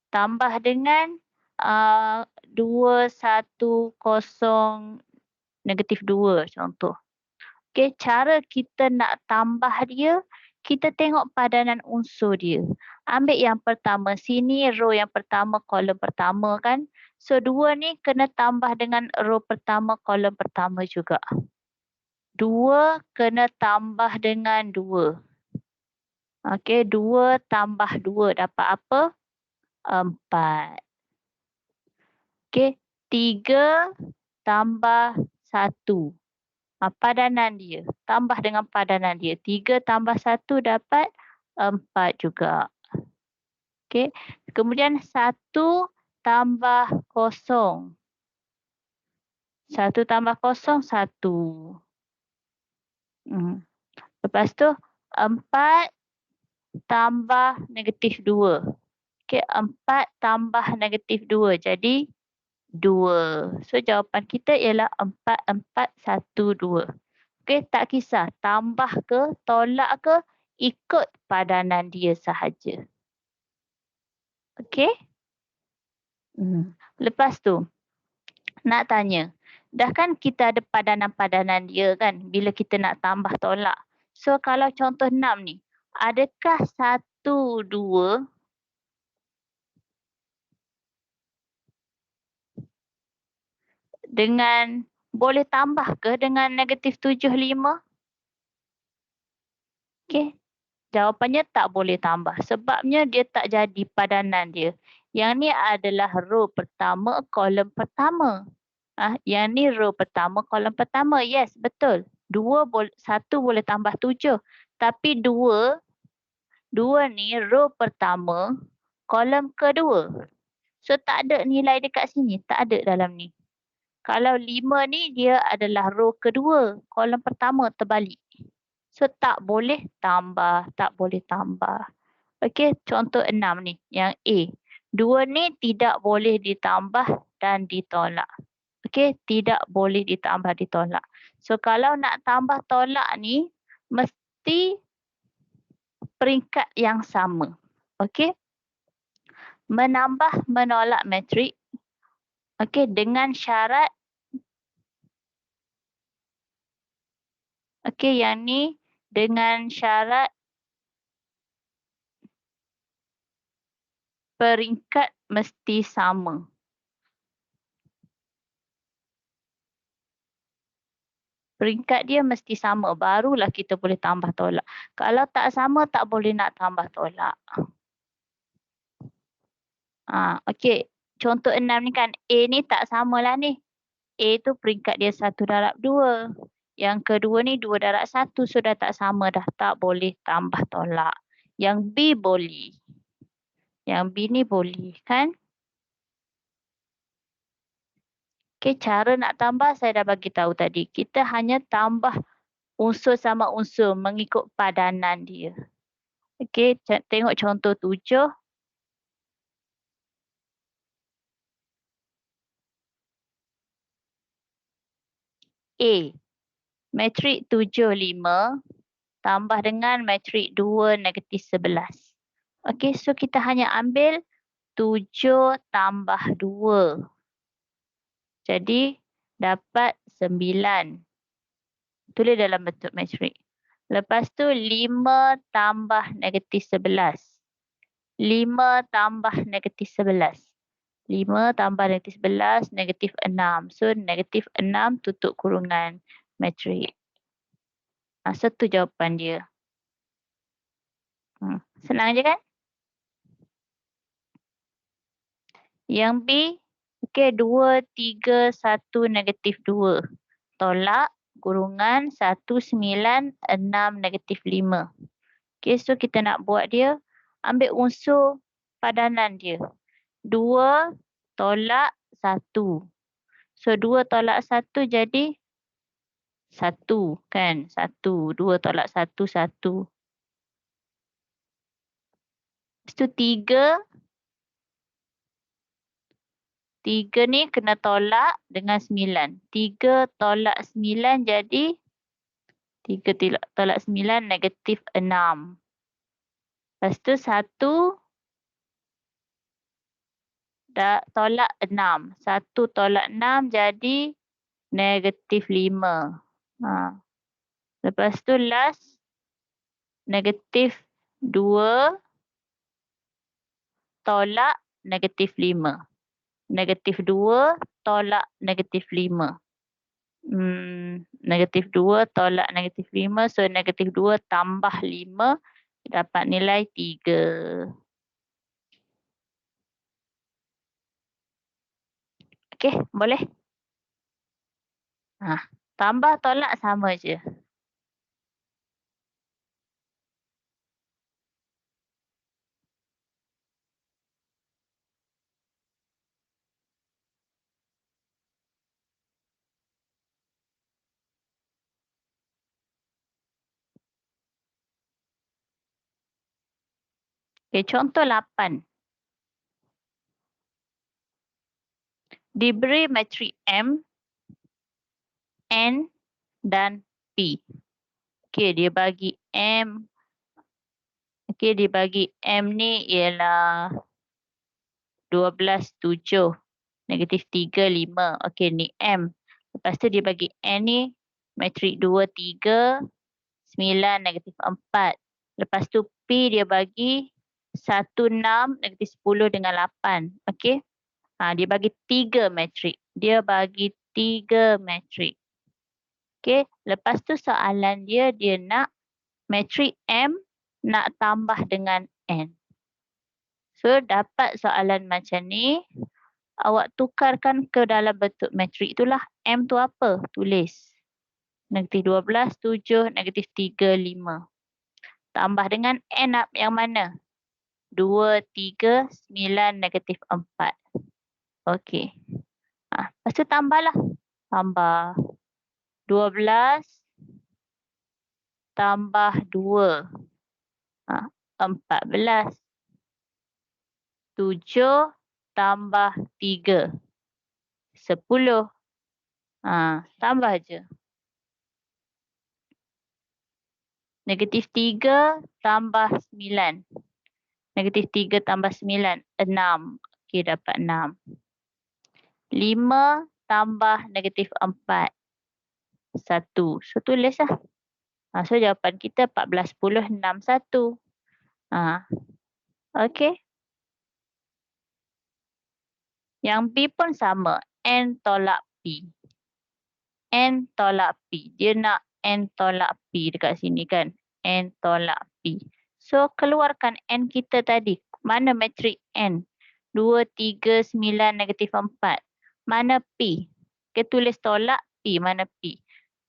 tambah dengan 210 negatif 2 contoh. Okey, cara kita nak tambah dia, kita tengok padanan unsur dia. Ambil yang pertama sini, row yang pertama, kolom pertama kan. So 2 ni kena tambah dengan row pertama, kolom pertama juga. 2 kena tambah dengan 2. Okey, 2 tambah 2 dapat apa? 4. Okey, 3 tambah 1. Padanan dia. Tambah dengan padanan dia. 3 tambah 1 dapat 4 juga. Okey. Kemudian 1 tambah 0. 1 tambah 0, 1. Lepas tu 4 tambah negatif 2. Okey, 4 tambah negatif 2. Jadi 2. So jawapan kita ialah 4, 4, 1, 2. Okey, tak kisah tambah ke, tolak ke, ikut padanan dia sahaja. Okey? Lepas tu, nak tanya, dah kan kita ada padanan-padanan dia kan, bila kita nak tambah tolak. So kalau contoh 6 ni, adakah 1, 2 dengan boleh tambah ke dengan negatif 7, 5? Okey. Jawapannya tak boleh tambah. Sebabnya dia tak jadi padanan dia. Yang ni adalah row pertama, kolom pertama. Yang ni row pertama, kolom pertama. Yes, betul. 1 boleh tambah 7. Tapi 2 ni row pertama, kolom kedua. So tak ada nilai dekat sini. Tak ada dalam ni. Kalau 5 ni dia adalah row kedua, kolom pertama terbalik. So tak boleh tambah, tak boleh tambah. Okey, contoh 6 ni, yang A. 2 ni tidak boleh ditambah dan ditolak. Okey, tidak boleh ditambah, ditolak. So kalau nak tambah tolak ni, mesti peringkat yang sama. Okey. Menambah, menolak matrik. Okey, dengan syarat. Okey, yang ni dengan syarat peringkat mesti sama. Peringkat dia mesti sama, barulah kita boleh tambah tolak. Kalau tak sama, tak boleh nak tambah tolak. Okey, contoh 6 ni kan, A ni tak samalah ni. A tu peringkat dia 1/2. Yang kedua ni 2/1, sudah tak sama dah, tak boleh tambah tolak. Yang B boleh. Yang B ni boleh kan? Okey, cara nak tambah saya dah bagi tahu tadi. Kita hanya tambah unsur sama unsur mengikut padanan dia. Okey, tengok contoh 7. A. Matrik 7, 5 tambah dengan matrik 2, negatif 11. Okey, so kita hanya ambil 7 tambah 2. Jadi dapat 9. Tulis dalam bentuk matrik. Lepas tu 5 tambah negatif 11. 5 tambah negatif 11. 5 tambah negatif 11, negatif 6. So negatif 6 tutup kurungan matrik. Satu jawapan dia. Senang je kan? Yang B, okey, 2, 3, 1, negatif 2. Tolak, kurungan 1, 9, 6, negatif 5. Okey, so kita nak buat dia, ambil unsur padanan dia. 2 tolak 1. So 2 tolak 1 jadi 1 kan? 1. 2 tolak 1, 1. Lepas tu 3. 3 ni kena tolak dengan 9. 3 tolak 9 jadi 3 tolak 9 negatif 6. Lepas tu 1 tolak 6. 1 tolak 6 jadi -5. Lepas tu last -2 tolak -5. -2 tolak -5. -2 tolak -5. So -2 tambah 5 dapat nilai 3. Okey, boleh? Tambah tolak sama je. Okey, contoh 8. Diberi matrik M, N dan P. Okey, dia bagi M. Okey, dia bagi M ni ialah 12, 7. -3, 5. Okey, ni M. Lepas tu dia bagi N ni matrik 2, 3, 9, -4. Lepas tu P dia bagi 1, 6, -10 dengan 8. Okey. Dia bagi 3 matrik. Dia bagi 3 matrik. Okey. Lepas tu soalan dia nak matrik M nak tambah dengan N. So, dapat soalan macam ni, awak tukarkan ke dalam bentuk matrik itulah. M tu apa? Tulis. -12, 7, -3, 5. Tambah dengan N yang mana? 2, 3, 9, -4. Okey. Lepas tu tambahlah. Tambah 12 tambah 2. 14. 7 tambah 3. 10. Tambah je. -3 tambah 9. -3 tambah 9. 6. Okey, dapat 6. 5 tambah -4. 1. So, tulislah. So, jawapan kita 14, 10, 6, 1. Okey. Yang B pun sama. N tolak P. N tolak P. Dia nak N tolak P dekat sini kan. N tolak P. So, keluarkan N kita tadi. Mana matrik N? 2, 3, 9, -4. Mana P? Kita tulis tolak P. Mana P?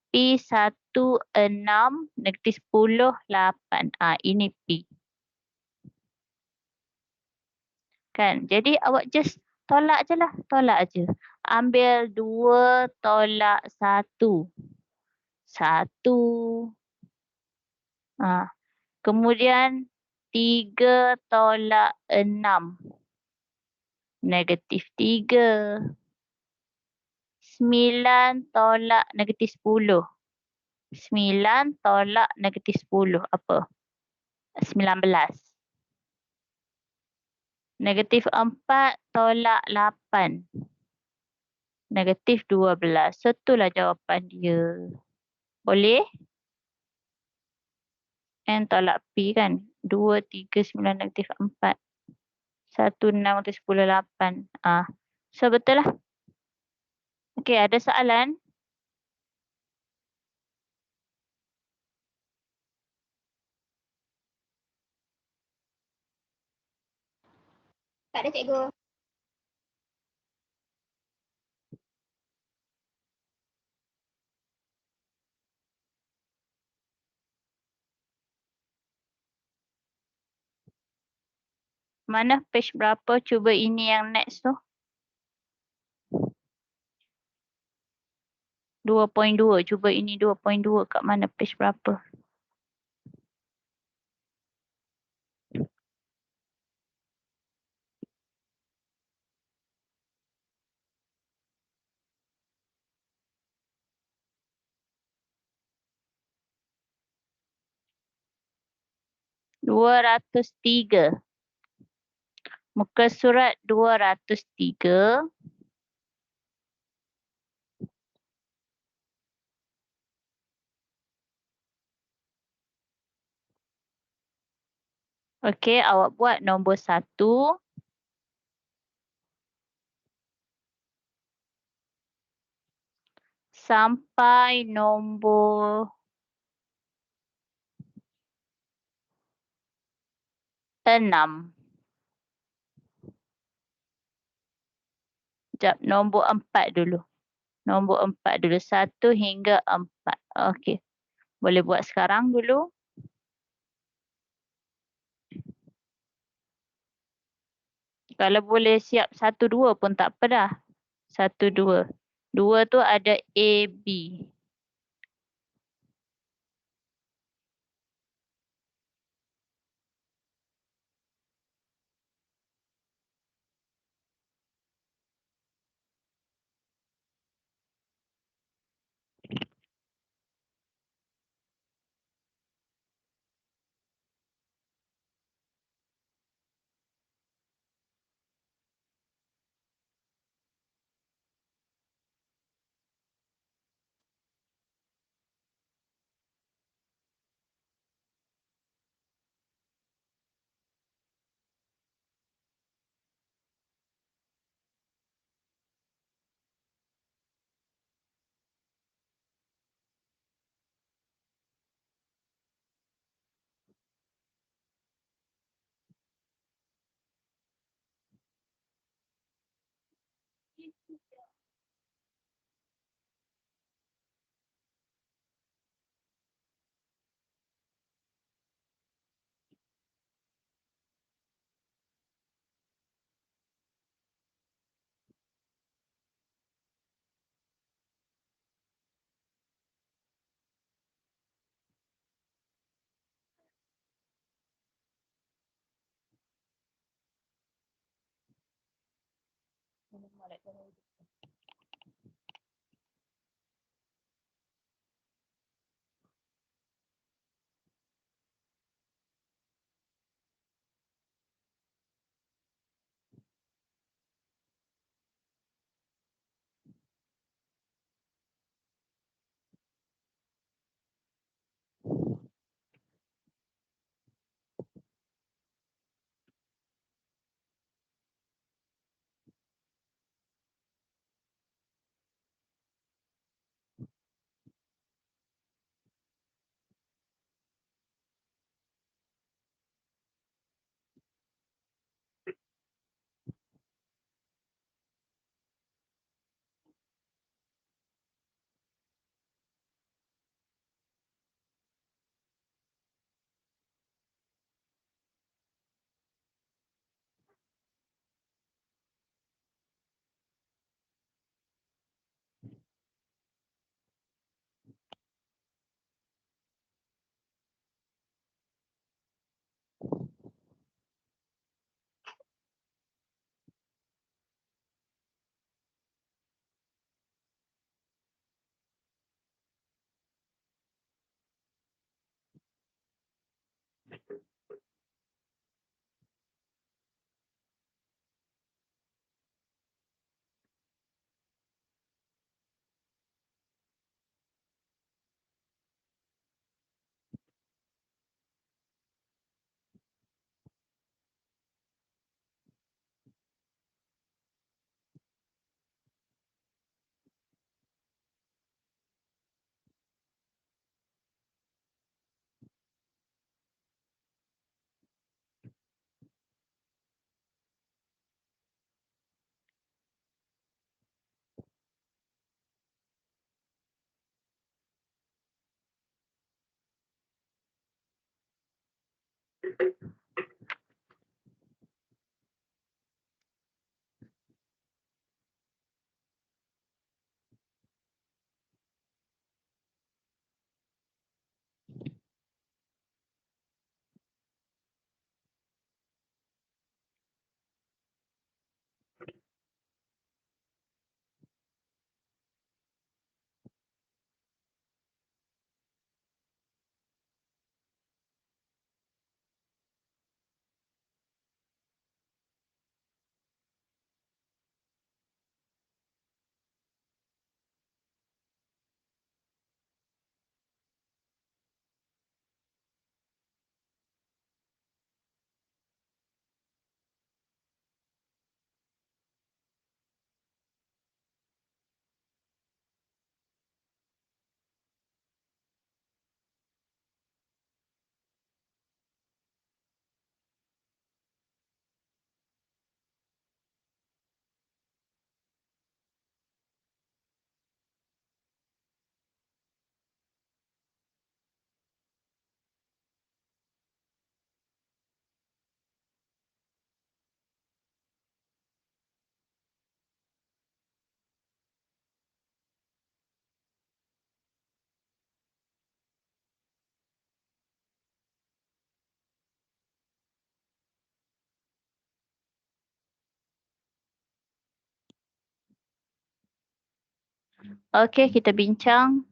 P 1, 6, -10, 8. Ini P. Kan? Jadi, awak just tolak je lah. Tolak je. Ambil 2 tolak 1. 1. Kemudian 3 tolak 6. -3. 9 tolak -10. 9 tolak -10. Apa? 19. -4 tolak 8. -12. So, itulah jawapan dia. Boleh? N tolak P kan? 2, 3, 9, -4. 1, 6, -10, 8. So, betul lah. Okey, ada soalan? Tak ada cikgu. Mana page berapa? Cuba ini yang next tu. 2.2. Cuba ini 2.2. Kat mana page berapa? Dua 203. Muka surat 203. Okey, awak buat nombor 1. Sampai nombor 6. Sekejap, nombor 4 dulu. Nombor 4 dulu. 1 hingga 4. Okey. Boleh buat sekarang dulu. Kalau boleh siap 1, 2 pun tak apa dah. 1, 2. 2 tu ada A, B. Okey, kita bincang.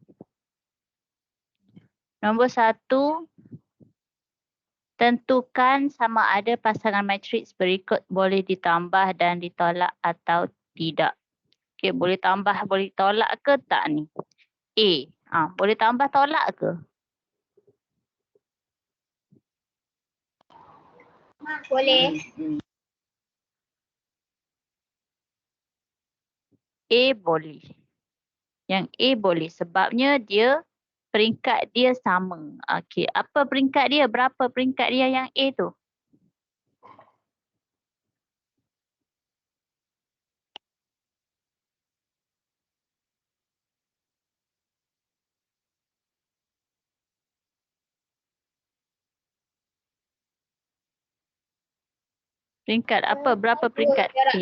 Nombor 1, tentukan sama ada pasangan matriks berikut boleh ditambah dan ditolak atau tidak. Okey, boleh tambah, boleh tolak ke tak ni? A. Boleh tambah tolak ke? Boleh. A boleh. Yang A boleh sebabnya dia peringkat dia sama. Okey, apa peringkat dia? Berapa peringkat dia yang A tu? Peringkat apa? Berapa peringkat A?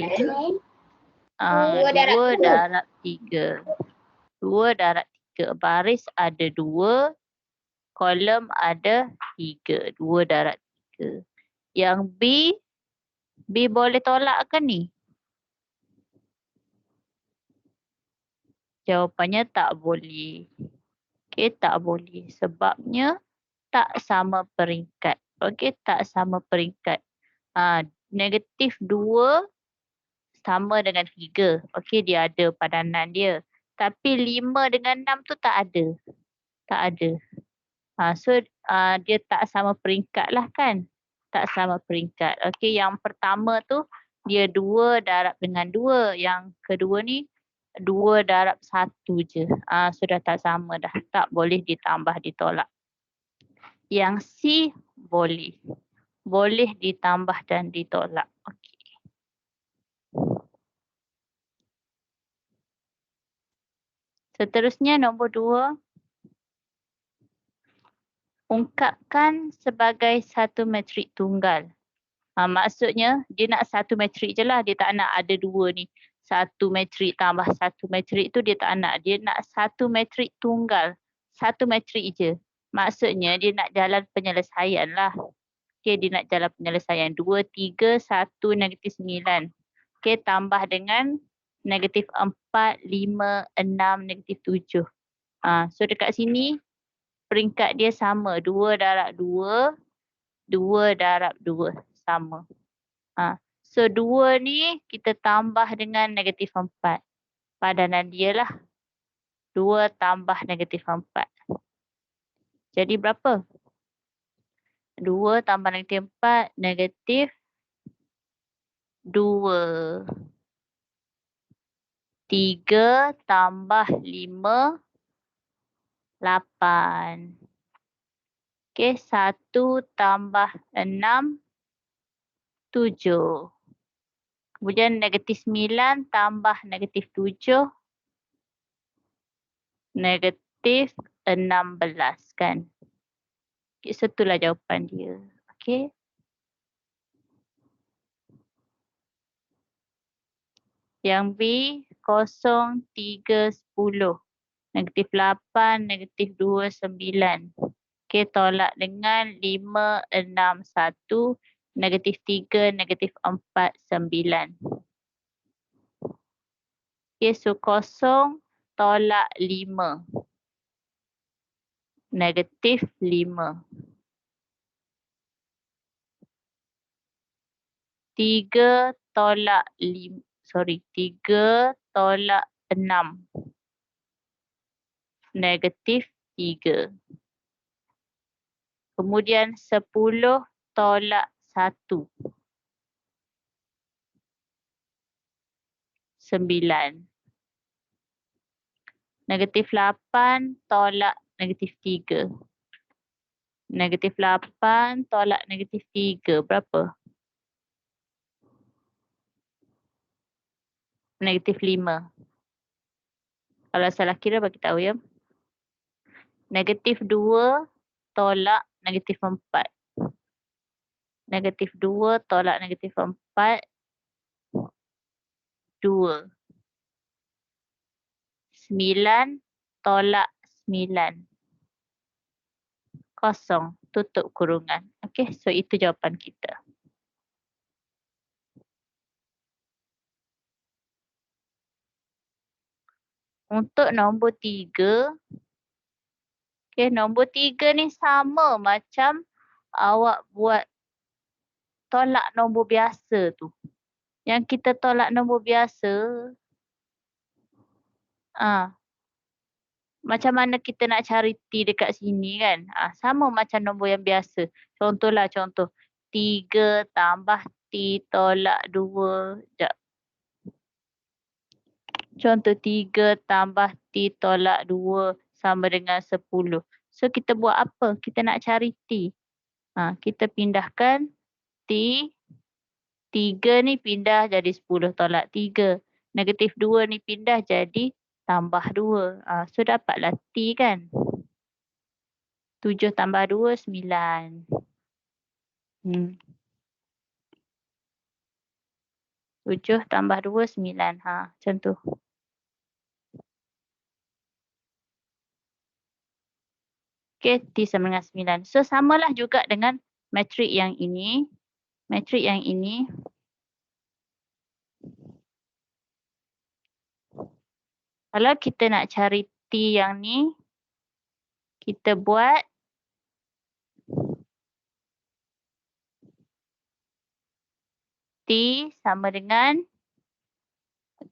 Dua darab 2 darab 3. 2 darab 3. Baris ada 2, kolom ada 3. 2 darab 3. Yang B boleh tolak ke ni? Jawapannya tak boleh. Okey, tak boleh. Sebabnya tak sama peringkat. Okey, tak sama peringkat. Negatif 2 sama dengan 3. Okey, dia ada padanan dia. Tapi 5 dengan 6 tu tak ada. Tak ada. So, dia tak sama peringkat lah kan. Tak sama peringkat. Okey, yang pertama tu dia 2 darab dengan 2. Yang kedua ni 2 darab 1 je. Sudah tak sama dah. Tak boleh ditambah ditolak. Yang C boleh. Boleh ditambah dan ditolak. Okey. Seterusnya nombor 2. Ungkapkan sebagai satu matrik tunggal. Maksudnya dia nak satu matrik je lah. Dia tak nak ada 2 ni. Satu matrik tambah satu matrik tu dia tak nak. Dia nak satu matrik tunggal. Satu matrik je. Maksudnya dia nak jalan penyelesaian lah. Okey, dia nak jalan penyelesaian. 2, 3, 1, negatif 9. Okey, tambah dengan negatif 4, 5, 6, negatif 7. So dekat sini peringkat dia sama. 2 darab 2, 2 darab 2. Sama. So 2 ni kita tambah dengan negatif 4. Padanan dia lah. 2 tambah negatif 4. Jadi berapa? 2 tambah negatif 4, negatif 2. 3 tambah 5, 8. Okey, 1 tambah 6, 7. Kemudian negatif 9 tambah negatif 7, negatif 16 kan. Okay, so itulah jawapan dia. Okey. Yang B, 0, 3, 10. Negatif 8, negatif 2, 9. Okey, tolak dengan 5, 6, 1. Negatif 3, negatif 4, 9. Okey, so 0 tolak 5. Negatif 5. 3 tolak 5. 3 tolak 6. Negatif 3. Kemudian 10 tolak 1. 9. Negatif 8 tolak negatif 3. Negatif 8 tolak negatif 3. Berapa? Negatif 5. Kalau salah kira bagi tahu ya. Negatif 2 tolak negatif 4. Negatif 2 tolak negatif 4. 2. 9 tolak 9. 0. Tutup kurungan. Okey, so itu jawapan kita. Untuk nombor 3, okey, nombor 3 ni sama macam awak buat tolak nombor biasa tu. Yang kita tolak nombor biasa, macam mana kita nak cari T dekat sini kan? Sama macam nombor yang biasa. Contohlah contoh. 3 tambah T tolak 2. Sekejap. Contoh 3 tambah T tolak 2 sama dengan 10. So kita buat apa? Kita nak cari T. Kita pindahkan T. 3 ni pindah jadi 10 tolak 3. Negatif 2 ni pindah jadi tambah 2. So dapatlah T kan. 7 tambah 2, 9. 7 tambah 2, 9. Macam tu. Okey, T sama dengan 9. So samalah juga dengan matrik yang ini. Matrik yang ini. Kalau kita nak cari T yang ni, kita buat T sama dengan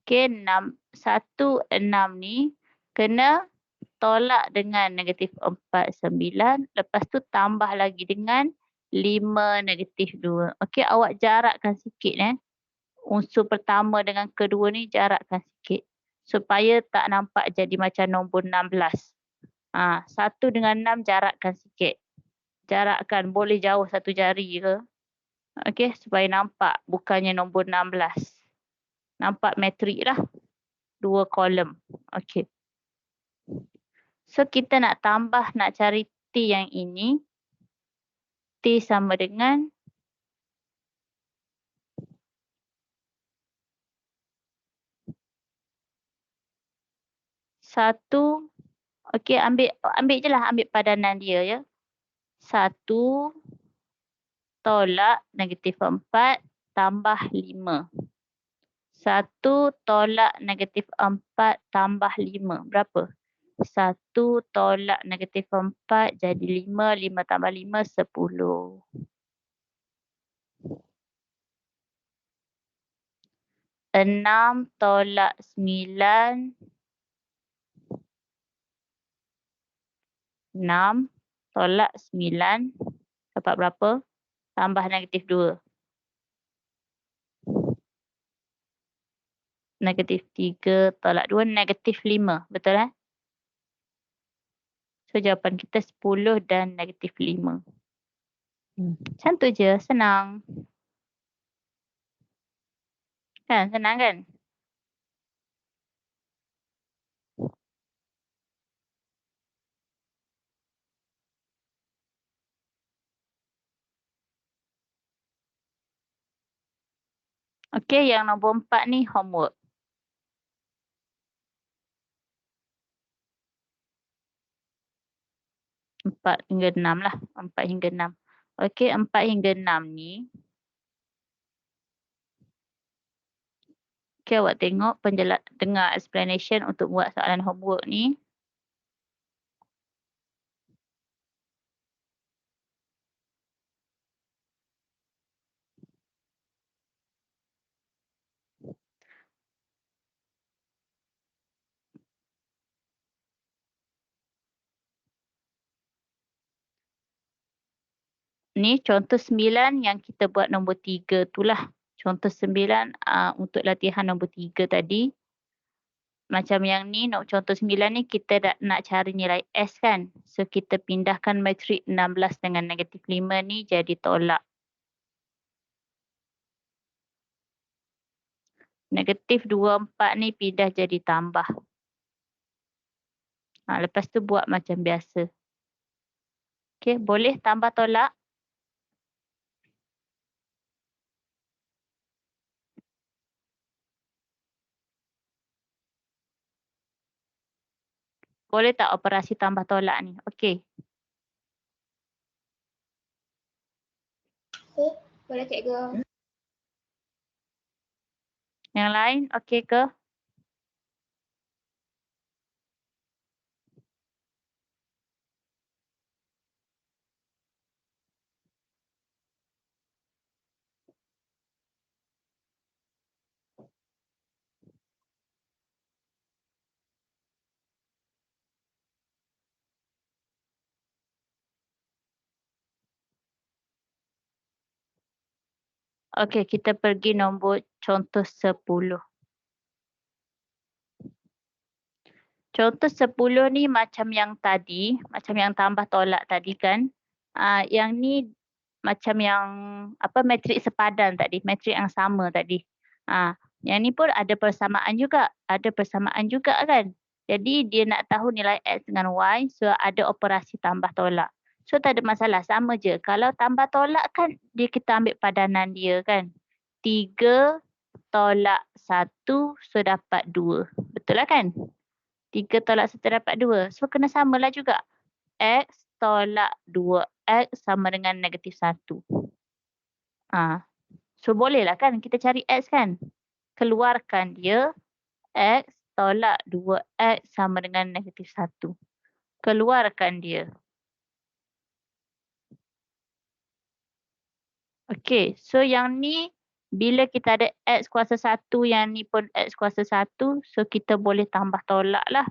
6, 1, 6 ni kena tolak dengan negatif 4, 9. Lepas tu tambah lagi dengan 5, negatif 2. Okey, awak jarakkan sikit. Unsur pertama dengan kedua ni jarakkan sikit. Supaya tak nampak jadi macam nombor 16. 1 dengan 6 jarakkan sikit. Jarakkan, boleh jauh satu jari ke. Okey, supaya nampak bukannya nombor 16. Nampak matrik lah. 2 kolom. Okey. So kita nak tambah, nak cari T yang ini. T sama dengan 1. Okey, ambil je lah, ambil padanan dia ya. 1 tolak negatif 4 tambah 5. 1 tolak negatif 4 tambah 5. Berapa? 1 tolak negatif 4 jadi 5. 5 tambah 5, 10. 6 tolak 9. 6 tolak 9. Dapat berapa? Tambah negatif 2. Negatif 3 tolak 2, negatif 5. Betul So jawapan kita 10 dan negatif 5. Macam tu je, senang. Kan, senang kan? Okey, yang nombor 4 ni homework. Empat hingga 6 lah. 4 hingga 6. Okey, 4 hingga 6 ni. Okey, awak tengok dengar explanation untuk buat soalan homework ni. Ni contoh 9 yang kita buat nombor 3 tu lah. Contoh 9 untuk latihan nombor 3 tadi. Macam yang ni, contoh 9 ni kita nak cari nilai S kan. So kita pindahkan matrik 16 dengan negatif 5 ni jadi tolak. Negatif 2, 4 ni pindah jadi tambah. Lepas tu buat macam biasa. Okey, boleh tambah tolak? Boleh tak operasi tambah tolak ni? Okey. Boleh cikgu. Yang lain okey ke? Okey, kita pergi nombor contoh 10. Contoh 10 ni macam yang tadi, macam yang tambah tolak tadi kan. Yang ni macam yang matrik sepadan tadi, matrik yang sama tadi. Yang ni pun ada persamaan juga, kan. Jadi dia nak tahu nilai X dengan Y, so ada operasi tambah tolak. So tak ada masalah, sama je. Kalau tambah tolak kan kita ambil padanan dia kan. 3 tolak 1, so dapat 2. Betul lah kan? 3 tolak 1 dapat 2. So kena samalah juga. X tolak 2X sama dengan negatif 1. So bolehlah kan kita cari X kan. Keluarkan dia. X tolak 2X sama dengan negatif 1. Keluarkan dia. Okey, so yang ni bila kita ada X kuasa 1, yang ni pun X kuasa 1, so kita boleh tambah tolak lah.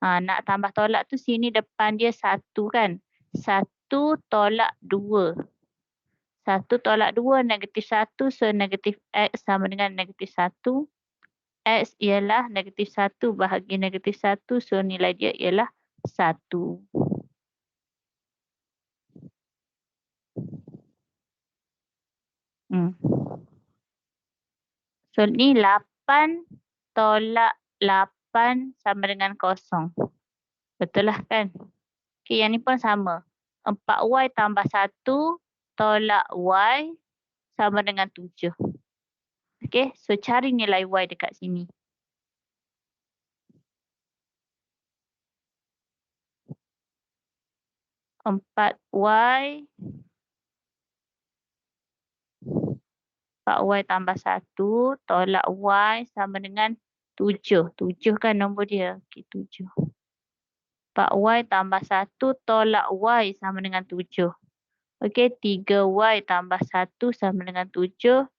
Nak tambah tolak tu sini depan dia 1 kan. 1 tolak 2. 1 tolak 2 negatif 1, so negatif X sama dengan negatif 1. X ialah negatif 1 bahagi negatif 1, so nilai dia ialah 1. So ni 8 tolak 8 sama dengan 0. Betul lah kan? Okey, yang ni pun sama. 4Y tambah 1 tolak Y sama dengan 7. Okey, so cari nilai Y dekat sini. Empat Y tambah 1 tolak Y sama dengan 7. 7 kan nombor dia. Okey, 7. 4Y tambah 1 tolak Y sama dengan 7. Okey, 3Y tambah 1 sama dengan 7.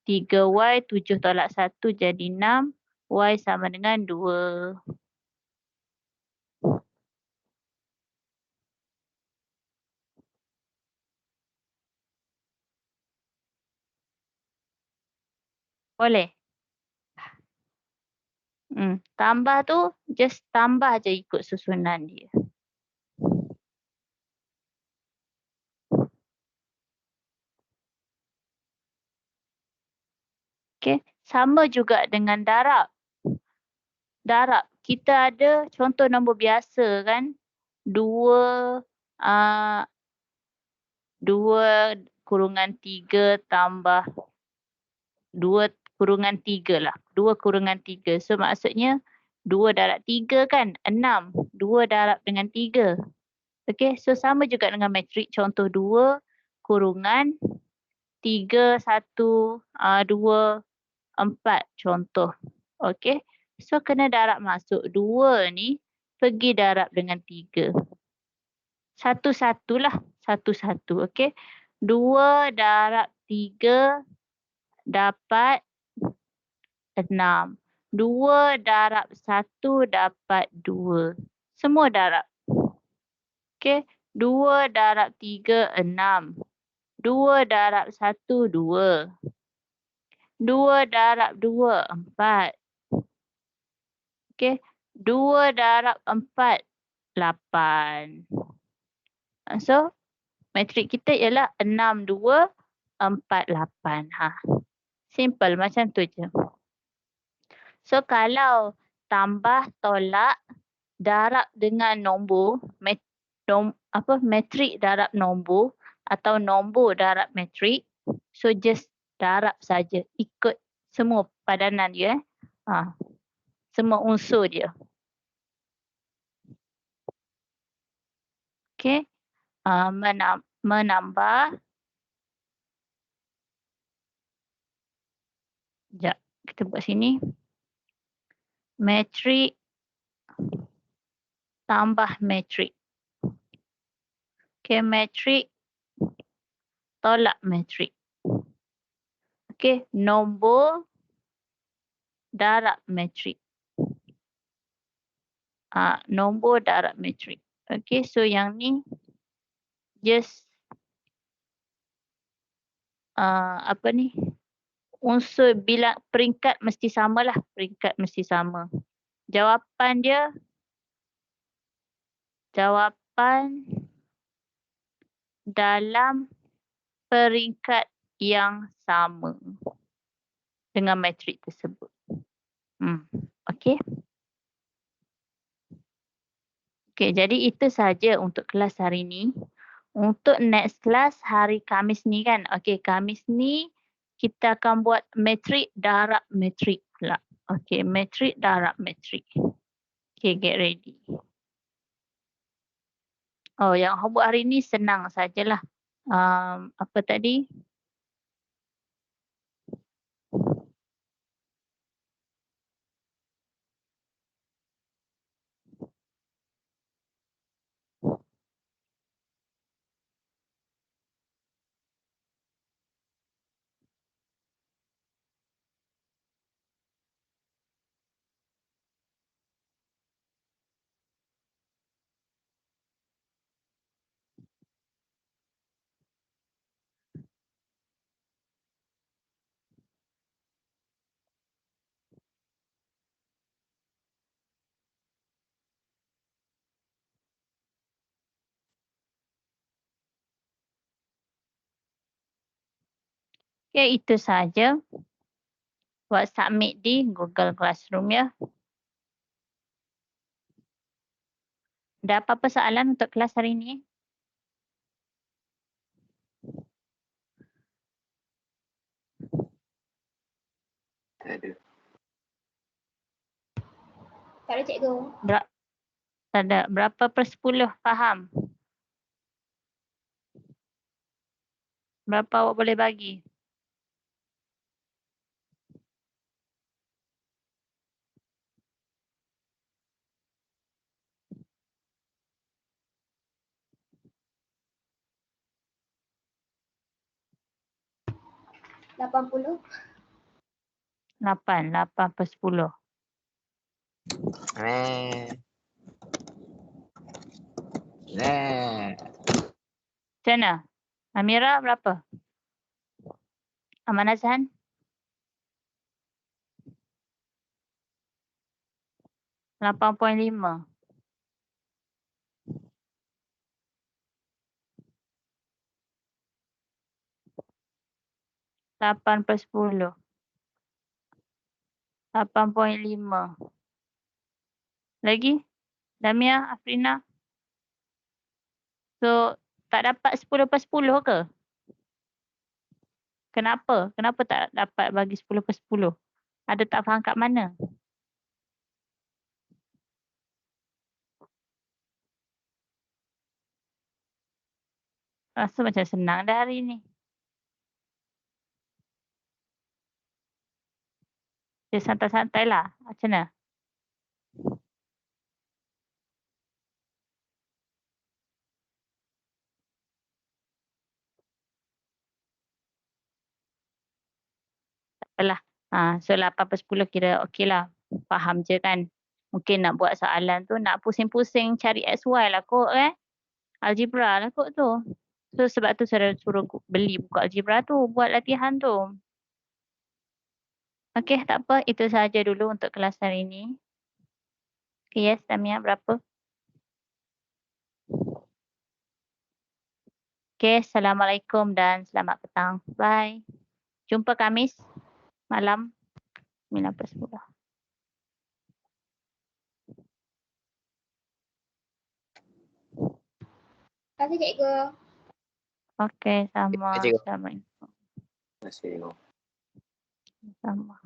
3Y, 7 tolak 1 jadi 6. Y sama dengan 2. Boleh? Tambah tu just tambah je ikut susunan dia. Okey, sama juga dengan darab. Darab, kita ada contoh nombor biasa kan. 2 kurungan 3 tambah 2 kurungan 3 lah. 2 kurungan 3. So maksudnya 2 darab 3 kan 6. 2 darab dengan 3. Okey, so sama juga dengan matrik contoh 2 kurungan 3, 1, 2, 4 contoh. Okey, so kena darab masuk 2 ni pergi darab dengan 3. Satu-satu lah. Satu-satu. Okey. 2 darab 3 dapat 6. 2 darab 1 dapat 2. Semua darab. Okey. 2 darab 3, 6. 2 darab 1, 2. 2 darab 2, 4. Okey. 2 darab 4, 8. So, matrik kita ialah 6, 2, 4, 8. Simple macam tu je. So, kalau tambah tolak darab dengan nombor, matrik darab nombor atau nombor darab matrik, so just darab saja ikut semua padanan dia. Semua unsur dia. Okey. Menambah. Sekejap, kita buat sini. Matrik tambah matrik. Okey, matrik tolak matrik. Okey, nombor darab matrik. Nombor darab matrik. Okey, so yang ni just unsur bilang peringkat mesti sama lah. Peringkat mesti sama. Jawapan dia, jawapan dalam peringkat yang sama dengan matrik tersebut. Okey. Okey, jadi itu saja untuk kelas hari ni. Untuk next class hari Khamis ni kan. Okey, Khamis ni kita akan buat matrik darab matrik pula. Okey, matrik darab matrik. Okey, get ready. Oh, yang homework hari ni senang sajalah. Apa tadi? Okey, itu saja. Buat submit di Google Classroom ya. Ada apa-apa soalan untuk kelas hari ni? Tak ada cikgu. Tak ada. Berapa per 10 faham? Berapa awak boleh bagi? $80. 8 per 10. Macam mana? Amira berapa? Aman Azhan? 8.5. Lapan per 10. 8.5. Lagi? Damia, Afrina? So, tak dapat 10 per 10 ke? Kenapa? Kenapa tak dapat bagi 10 per 10? Ada tak faham kat mana? Rasa macam senang dah hari ni. Dia santai-santai lah. Macam mana? Tak apalah. So 8 per 10 kira okey lah. Faham je kan? Mungkin nak buat soalan tu nak pusing-pusing cari XY lah kot Algebra lah kot tu. So sebab tu saya suruh beli buku algebra tu buat latihan tu. Okey, tak apa. Itu sahaja dulu untuk kelas hari ini. Okay, yes, Damia berapa? Okay, Assalamualaikum dan selamat petang. Bye. Jumpa Khamis malam 9 per 10. Terima kasih cikgu. Okey, sama. Cikgu. Assalamualaikum. Terima kasih. Sama.